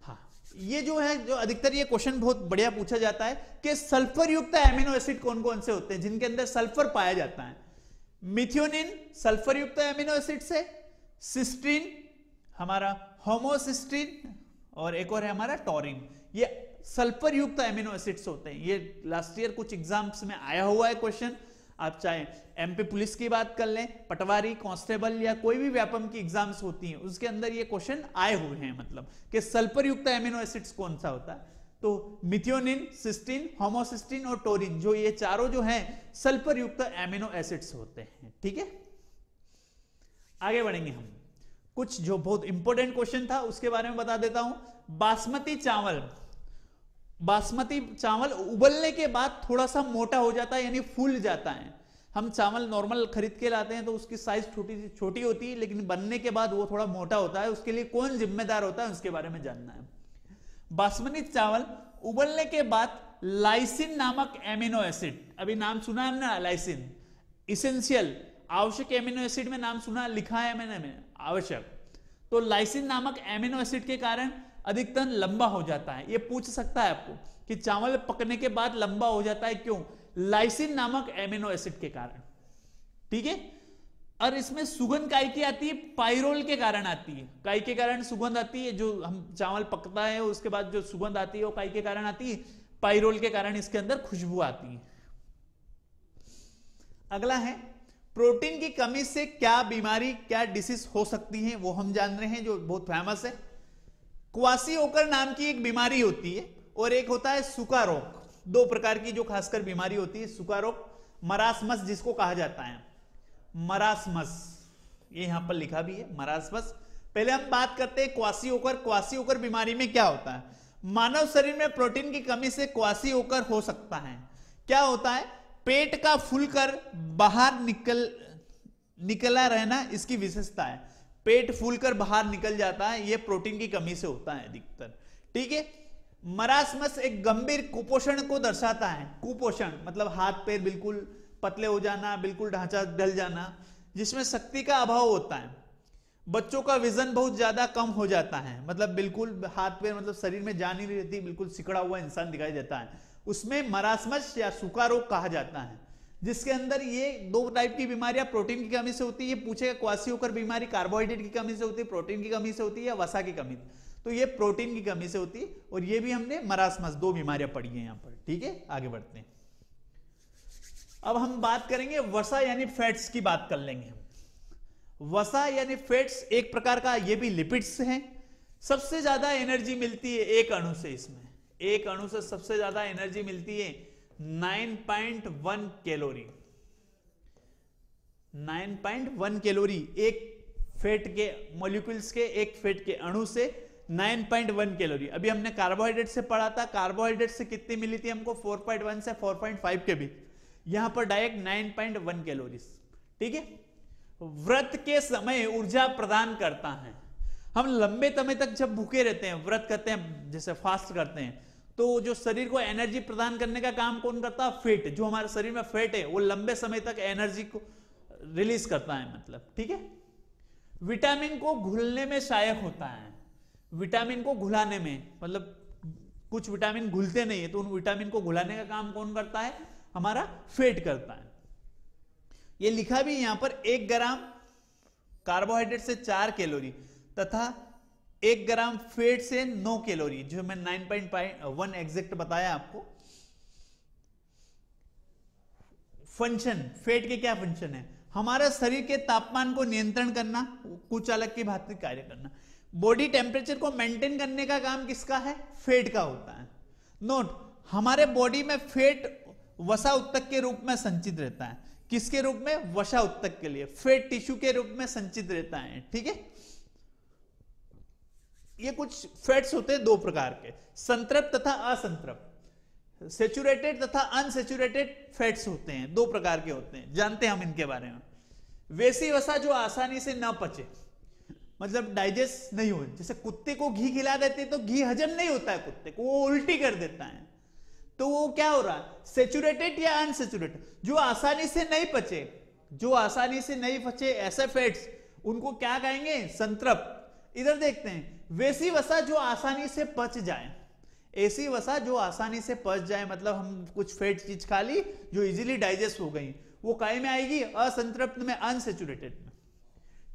हाँ, ये जो है, जो अधिकतर ये क्वेश्चन बहुत बढ़िया पूछा जाता है कि सल्फर युक्त एमिनो एसिड कौन कौन से होते हैं जिनके अंदर सल्फर पाया जाता है। मिथियोनिन सल्फर युक्त एमिनो एसिड से, सिस्टीन हमारा होमोसिस्टीन, और एक और है हमारा टॉरिन, ये सल्फर युक्त एमिनो एसिड्स होते हैं। ये लास्ट ईयर कुछ एग्जाम्स में आया हुआ है क्वेश्चन। आप चाहे एमपी पुलिस की बात कर लें, पटवारी, कांस्टेबल या कोई भी व्यापम की एग्जाम्स होती हैं, उसके अंदर ये क्वेश्चन आए हुए हैं, मतलब कि सल्फर युक्त एमिनो एसिड्स कौन सा होता है। तो मिथियोनिन, सिस्टीन, होमोसिस्टीन और टोरिन, जो ये चारों जो हैं सल्फर युक्त एमिनो एसिड्स होते हैं। ठीक है, आगे बढ़ेंगे हम। कुछ जो बहुत इंपॉर्टेंट क्वेश्चन था उसके बारे में बता देता हूं। बासमती चावल उबलने के बाद थोड़ा सा मोटा हो जाता है, यानी फूल जाता है। हम चावल नॉर्मल खरीद के लाते हैं तो उसकी साइज छोटी होती है, लेकिन बनने के बाद वो थोड़ा मोटा होता है। उसके लिए कौन जिम्मेदार होता है उसके बारे में जानना है। बासमती चावल उबलने के बाद लाइसिन नामक एमिनो एसिड, अभी नाम सुना है ना, लाइसिन इसेंशियल आवश्यक एमिनो एसिड में नाम सुना, लिखा है मैंने आवश्यक। तो लाइसिन नामक एमिनो एसिड के कारण अधिकतर लंबा हो जाता है। ये पूछ सकता है आपको कि चावल पकने के बाद लंबा हो जाता है क्यों? लाइसिन नामक एमिनो एसिड के कारण, ठीक है। और इसमें सुगंध काय की आती है? पाइरोल के कारण आती है। काय के कारण सुगंध आती है, जो हम चावल पकता है उसके बाद जो सुगंध आती है वो काय के कारण आती है? पाइरोल के कारण इसके अंदर खुशबू आती है। अगला है, प्रोटीन की कमी से क्या बीमारी, क्या डिसीज हो सकती है, वो हम जान रहे हैं, जो बहुत फेमस है। क्वासिओकर नाम की एक बीमारी होती है और एक होता है सूखा रोग। दो प्रकार की जो खासकर बीमारी होती है, सूखा रोग, मरासमस जिसको कहा जाता है, मरासमस, ये यहां पर लिखा भी है मरासमस। पहले हम बात करते हैं क्वासिओकर। क्वासिओकर बीमारी में क्या होता है? मानव शरीर में प्रोटीन की कमी से क्वासिओकर हो सकता है। क्या होता है? पेट का फूलकर बाहर निकला रहना इसकी विशेषता है। पेट फूलकर बाहर निकल जाता है, यह प्रोटीन की कमी से होता है अधिकतर, ठीक है। मरासमस एक गंभीर कुपोषण को दर्शाता है। कुपोषण मतलब हाथ पैर बिल्कुल पतले हो जाना, बिल्कुल ढांचा ढल जाना, जिसमें शक्ति का अभाव होता है। बच्चों का वजन बहुत ज्यादा कम हो जाता है, मतलब बिल्कुल हाथ पैर, मतलब शरीर में जान ही नहीं रहती, बिल्कुल सिकड़ा हुआ इंसान दिखाई देता है, उसमें मरासमस या सूखा रोग कहा जाता है। जिसके अंदर ये दो टाइप की बीमारियां प्रोटीन की कमी से होती है। ये पूछेगा क्वासिओकर बीमारी कार्बोहाइड्रेट की कमी से होती है, प्रोटीन की कमी से होती है या वसा की कमी, तो ये प्रोटीन की कमी से होती है। और ये भी हमने मरासमस दो बीमारियां पढ़ी हैं यहां पर, ठीक है। आगे बढ़ते हैं। अब हम बात करेंगे वसा यानी फैट्स की बात कर लेंगे। वसा यानी फैट्स एक प्रकार का, ये भी लिपिड्स हैं। सबसे ज्यादा एनर्जी मिलती है एक अणु से, इसमें एक अणु से सबसे ज्यादा एनर्जी मिलती है 9.1 कैलोरी। 9.1 कैलोरी एक फैट के मॉलिक्यूल्स के, एक फैट के अणु से 9.1 कैलोरी। अभी हमने कार्बोहाइड्रेट से पढ़ा था, कार्बोहाइड्रेट से कितनी मिली थी हमको? 4.1 से 4.5 के बीच। यहां पर डायरेक्ट 9.1 कैलोरी, ठीक है। व्रत के समय ऊर्जा प्रदान करता है। हम लंबे समय तक जब भूखे रहते हैं, व्रत करते हैं, जैसे फास्ट करते हैं, तो जो शरीर को एनर्जी प्रदान करने का काम कौन करता है? फैट। जो हमारे शरीर में फैट है वो लंबे समय तक एनर्जी को रिलीज करता है, मतलब, ठीक है। विटामिन को घुलने में सहायक होता है। विटामिन को घुलाने में, मतलब कुछ विटामिन घुलते नहीं है, तो उन विटामिन को घुलाने का काम कौन करता है? हमारा फैट करता है। ये लिखा भी यहां पर 1 ग्राम कार्बोहाइड्रेट से 4 कैलोरी तथा 1 ग्राम फैट से 9 कैलोरी, जो मैं 9.1 एग्जैक्ट बताया आपको। फंक्शन, फैट के क्या फंक्शन है? हमारा शरीर के तापमान को नियंत्रण करना, कुछ अलग की भांति कार्य करना। बॉडी टेम्परेचर को मेंटेन करने का काम किसका है? फैट का होता है। नोट, हमारे बॉडी में फैट वसा उत्तक के रूप में संचित रहता है। किसके रूप में? वसा उत्तक के लिए, फैट टिश्यू के रूप में संचित रहता है, ठीक है। ये कुछ फैट्स होते हैं दो प्रकार के, संतृप्त तथा असंतृप्त। सेचुरेटेड तथा अनसेचुरेटेड फैट्स होते हैं, दो प्रकार के होते हैं, जानते हैं हम इनके बारे में। वैसी वसा जो आसानी से न पचे, मतलब डाइजेस्ट नहीं हो। जैसे कुत्ते को घी खिला देते तो घी हजम नहीं होता है कुत्ते को, वो उल्टी कर देता है, तो वो क्या हो रहा है? सेचुरेटेड या अनसेचुरेटेड, जो आसानी से नहीं पचे, जो आसानी से नहीं पचे ऐसे फैट्स, उनको क्या कहेंगे? संतृप्त। इधर देखते हैं, वैसी वसा जो आसानी से पच जाए। ऐसी वसा जो आसानी से पच जाए, मतलब हम कुछ फैट चीज खा ली जो इजीली डाइजेस्ट हो गई, वो काय में आएगी? असंतृप्त में, अनसेचुरेटेड में,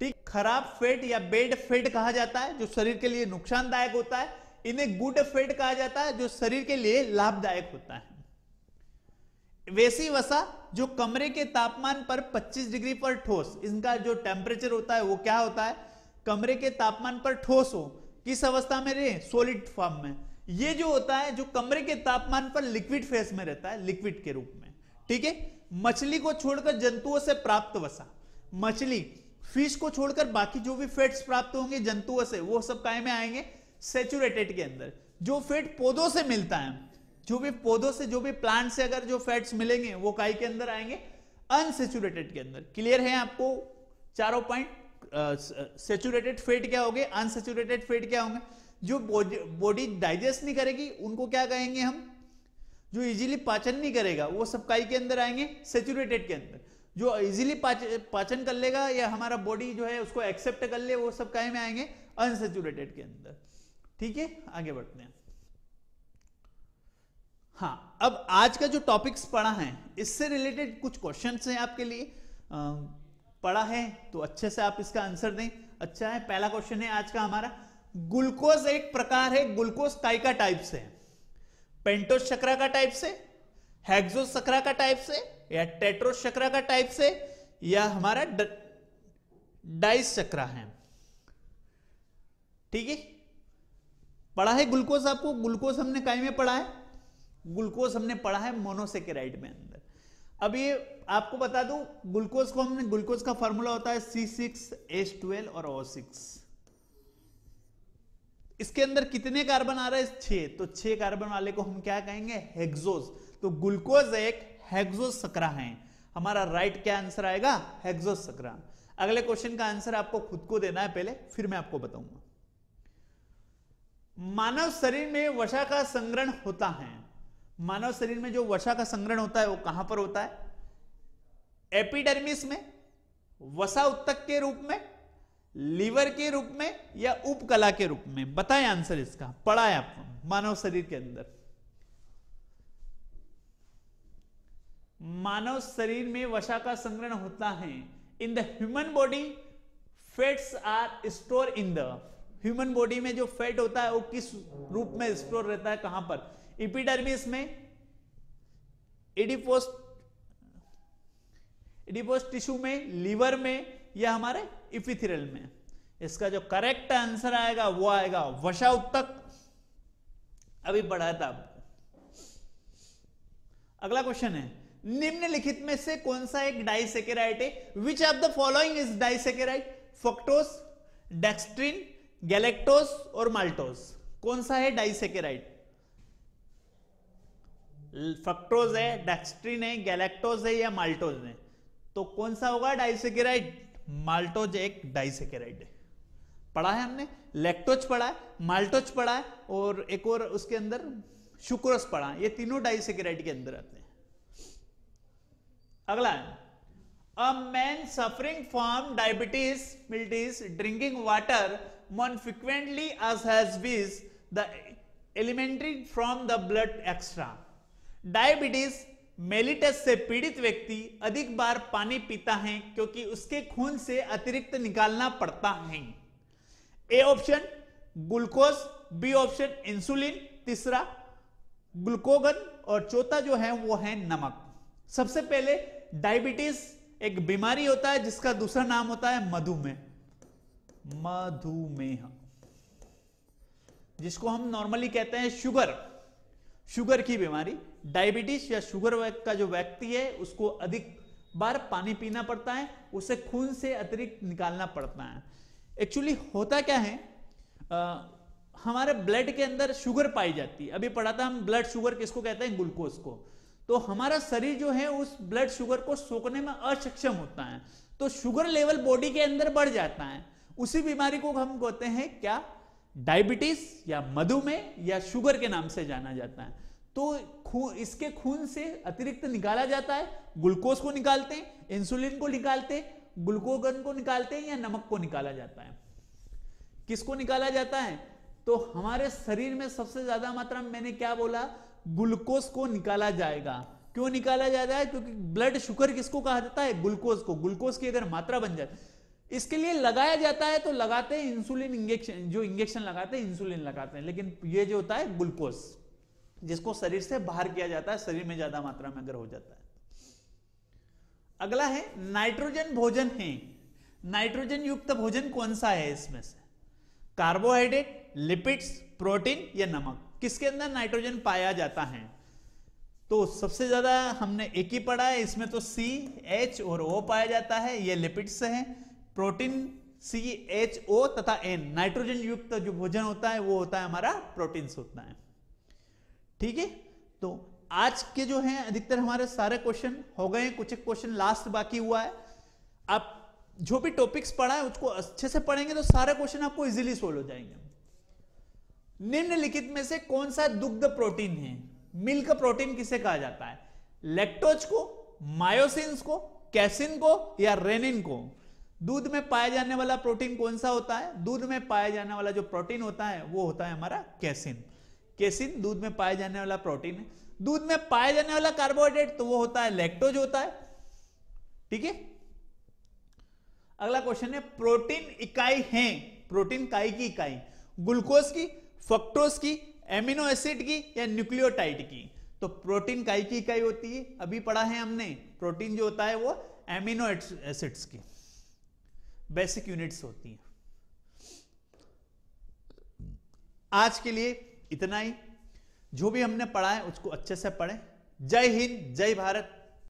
ठीक। खराब फैट या बैड फैट कहा जाता है, जो शरीर के लिए नुकसानदायक होता है। इन्हें गुड फैट कहा जाता है, जो शरीर के लिए लाभदायक होता है। वैसी वसा जो कमरे के तापमान पर 25 डिग्री पर ठोस, इनका जो टेम्परेचर होता है वो क्या होता है? कमरे के तापमान पर ठोस हो, किस अवस्था में रहे? सॉलिड फॉर्म में। ये जो होता है, जो कमरे के तापमान पर लिक्विड फेस में रहता है, लिक्विड के रूप में, ठीक है। मछली को छोड़कर जंतुओं से प्राप्त वसा, मछली, फिश को छोड़कर बाकी जो भी फैट्स प्राप्त होंगे जंतुओं से, वो सब काय में आएंगे? सेचुरेटेड के अंदर। जो फैट पौधों से मिलता है, जो भी पौधों से, जो भी प्लांट से अगर जो फैट्स मिलेंगे वो काय के अंदर आएंगे? अनसेचुरेटेड के अंदर। क्लियर है आपको चारों पॉइंट? सेचुरेटेड फैट क्या होंगे, अनसेचुरेटेड फैट क्या होंगे? जो बॉडी डाइजेस्ट नहीं करेगी उनको क्या कहेंगे हम? जो इजीली पाचन नहीं करेगा वो सब काय के अंदर आएंगे? सेचुरेटेड के अंदर। जो इजीली पाचन कर लेगा या हमारा बॉडी जो है उसको एक्सेप्ट कर ले, वो सब काहे में आएंगे, अनसेचुरेटेड के अंदर। ठीक है, आगे बढ़ते हैं। हाँ, अब आज का जो टॉपिक्स पढ़ा है इससे रिलेटेड कुछ क्वेश्चंस हैं आपके लिए, पढ़ा है तो अच्छे से आप इसका आंसर दें। अच्छा है, पहला क्वेश्चन है आज का हमारा, ग्लूकोज एक प्रकार है, ग्लूकोज काय का टाइप से, पेंटोस शर्करा का टाइप से, हेक्सोस शर्करा का टाइप से, या टेट्रोस शर्करा का टाइप से, या हमारा डाइस शर्करा है। ठीक है, पढ़ा है ग्लूकोज आपको, ग्लूकोज हमने काय में पढ़ा है, ग्लूकोज हमने पढ़ा है मोनोसेकेराइड में अंदर। अब ये आपको बता दूं, ग्लूकोज को हमने, ग्लूकोज का फॉर्मूला होता है C6H12 और O6। इसके अंदर कितने कार्बन आ रहे हैं, 6, तो 6 कार्बन वाले को हम क्या कहेंगे, हेक्सोस। तो ग्लूकोज एक हेक्सोस शर्करा है, हमारा राइट क्या आंसर आएगा, हेक्सोस शर्करा। अगले क्वेश्चन का आंसर आपको खुद को देना है पहले, फिर मैं आपको बताऊंगा। मानव शरीर में वसा का संग्रहण होता है, मानव शरीर में जो वसा का संग्रहण होता है वो कहां पर होता है, एपिडर्मिस में, वसा उत्तक के रूप में, लीवर के रूप में, या उपकला के रूप में। बताएं आंसर इसका, पढ़ा है आपको मानव शरीर के अंदर। मानव शरीर में वसा का संग्रहण होता है in the human body, fats are store in the, human body में जो फैट होता है वो किस रूप में स्टोर रहता है, कहां पर, एपिडर्मिस में, एडिपोस टिश्यू में, लीवर में, या हमारे इपिथेलियल में। इसका जो करेक्ट आंसर आएगा वो आएगा वसा उत्तक। अभी पढ़ा था आपको। अगला क्वेश्चन है, निम्नलिखित में से कौन सा एक डाइसेकेराइड है, which of the following is disaccharide, fructose, dextrin, galactose और माल्टोज। कौन सा है डाइसेकेराइड, फ्रक्टोज है, डेक्स्ट्रिन है, गैलेक्टोज है, या माल्टोज है। तो कौन सा होगा डाइसेकेराइड, माल्टोज एक डाइसेकेराइड है। पढ़ा है हमने, लैक्टोज पढ़ा है, माल्टोज पढ़ा है, और एक और उसके अंदर सुक्रोज पढ़ा है। ये तीनों डाइसेकेराइड के अंदर आते हैं। अगला है, a man suffering from diabetes mellitus drinking water more frequently as has been the elementary from the blood extra. Diabetes mellitus से पीड़ित व्यक्ति अधिक बार पानी पीता है क्योंकि उसके खून से अतिरिक्त निकालना पड़ता है। A option glucose, B option insulin, तीसरा ग्लूकोगन, और चौथा जो है वो है नमक। सबसे पहले डायबिटीज एक बीमारी होता है जिसका दूसरा नाम होता है मधुमेह, मधुमेह, जिसको हम नॉर्मली कहते हैं शुगर, शुगर की बीमारी। डायबिटीज या शुगर का जो व्यक्ति है उसको अधिक बार पानी पीना पड़ता है, उसे खून से अतिरिक्त निकालना पड़ता है। एक्चुअली होता क्या है, हमारे ब्लड के अंदर शुगर पाई जाती है। अभी पढ़ा था हम, ब्लड शुगर किसको कहते हैं, ग्लूकोज को। तो हमारा शरीर जो है उस ब्लड शुगर को सोखने में असक्षम होता है, तो शुगर लेवल बॉडी के अंदर बढ़ जाता है। उसी बीमारी को हम कहते हैं क्या, डायबिटीज या मधुमेह या शुगर के नाम से जाना जाता है। तो इसके खून से अतिरिक्त निकाला जाता है, ग्लूकोज को निकालते हैं, इंसुलिन को निकालते हैं, ग्लूकोगन को निकालते हैं, या नमक को निकाला जाता है। किसको निकाला जाता है, तो हमारे शरीर में सबसे ज्यादा मात्रा में, मैंने क्या बोला, ग्लूकोज को निकाला जाएगा। क्यों निकाला जाता है, क्योंकि ब्लड शुगर किसको कहा जाता है, ग्लूकोज को। ग्लूकोज की अगर मात्रा बन जाए, इसके लिए लगाया जाता है, तो लगाते हैं इंसुलिन इंजेक्शन, जो इंजेक्शन लगाते हैं इंसुलिन लगाते हैं, लेकिन ये जो होता है ग्लूकोज, जिसको शरीर से बाहर किया जाता है, शरीर में ज्यादा मात्रा में अगर हो जाता है। अगला है नाइट्रोजन भोजन है, नाइट्रोजन युक्त भोजन कौन सा है इसमें से, कार्बोहाइड्रेट, लिपिड्स, प्रोटीन या नमक। किसके अंदर नाइट्रोजन पाया जाता है, तो सबसे ज्यादा हमने एक ही पढ़ा है, इसमें तो C, H और O पाया जाता है, ये लिपिड्स है। प्रोटीन C, H, O तथा N, नाइट्रोजन युक्त जो भोजन होता है वो होता है हमारा प्रोटीन्स होता है। ठीक है, तो आज के जो हैं अधिकतर हमारे सारे क्वेश्चन हो गए, कुछ एक क्वेश्चन लास्ट बाकी हुआ है। आप जो भी टॉपिक्स पढ़ा है उसको अच्छे से पढ़ेंगे तो सारे क्वेश्चन आपको इजीली सोल्व हो जाएंगे। निम्नलिखित में से कौन सा दुग्ध प्रोटीन है, मिल्क प्रोटीन किसे कहा जाता है, लैक्टोज को, मायोसिन्स को, कैसिन को या रेनिन को? दूध में पाया जाने वाला प्रोटीन कौन सा होता है? दूध में पाया जाने वाला जो प्रोटीन होता है वो होता है हमारा कैसिन। कैसिन दूध में पाया जाने वाला प्रोटीन है। दूध में पाया जाने वाला कार्बोहाइड्रेट तो वो होता है लैक्टोज होता है। ठीक है, अगला क्वेश्चन है प्रोटीन इकाई है, प्रोटीन काय की इकाई ग्लूकोज की, फ्रक्टोज की, एमिनो एसिड की या न्यूक्लियोटाइड की? तो प्रोटीन काय की इकाई होती है, अभी पढ़ा है हमने, प्रोटीन जो होता है वो एमिनो एसिड्स की बेसिक यूनिट्स होती हैं। आज के लिए इतना ही, जो भी हमने पढ़ा है उसको अच्छे से पढ़ें। जय हिंद, जय भारत।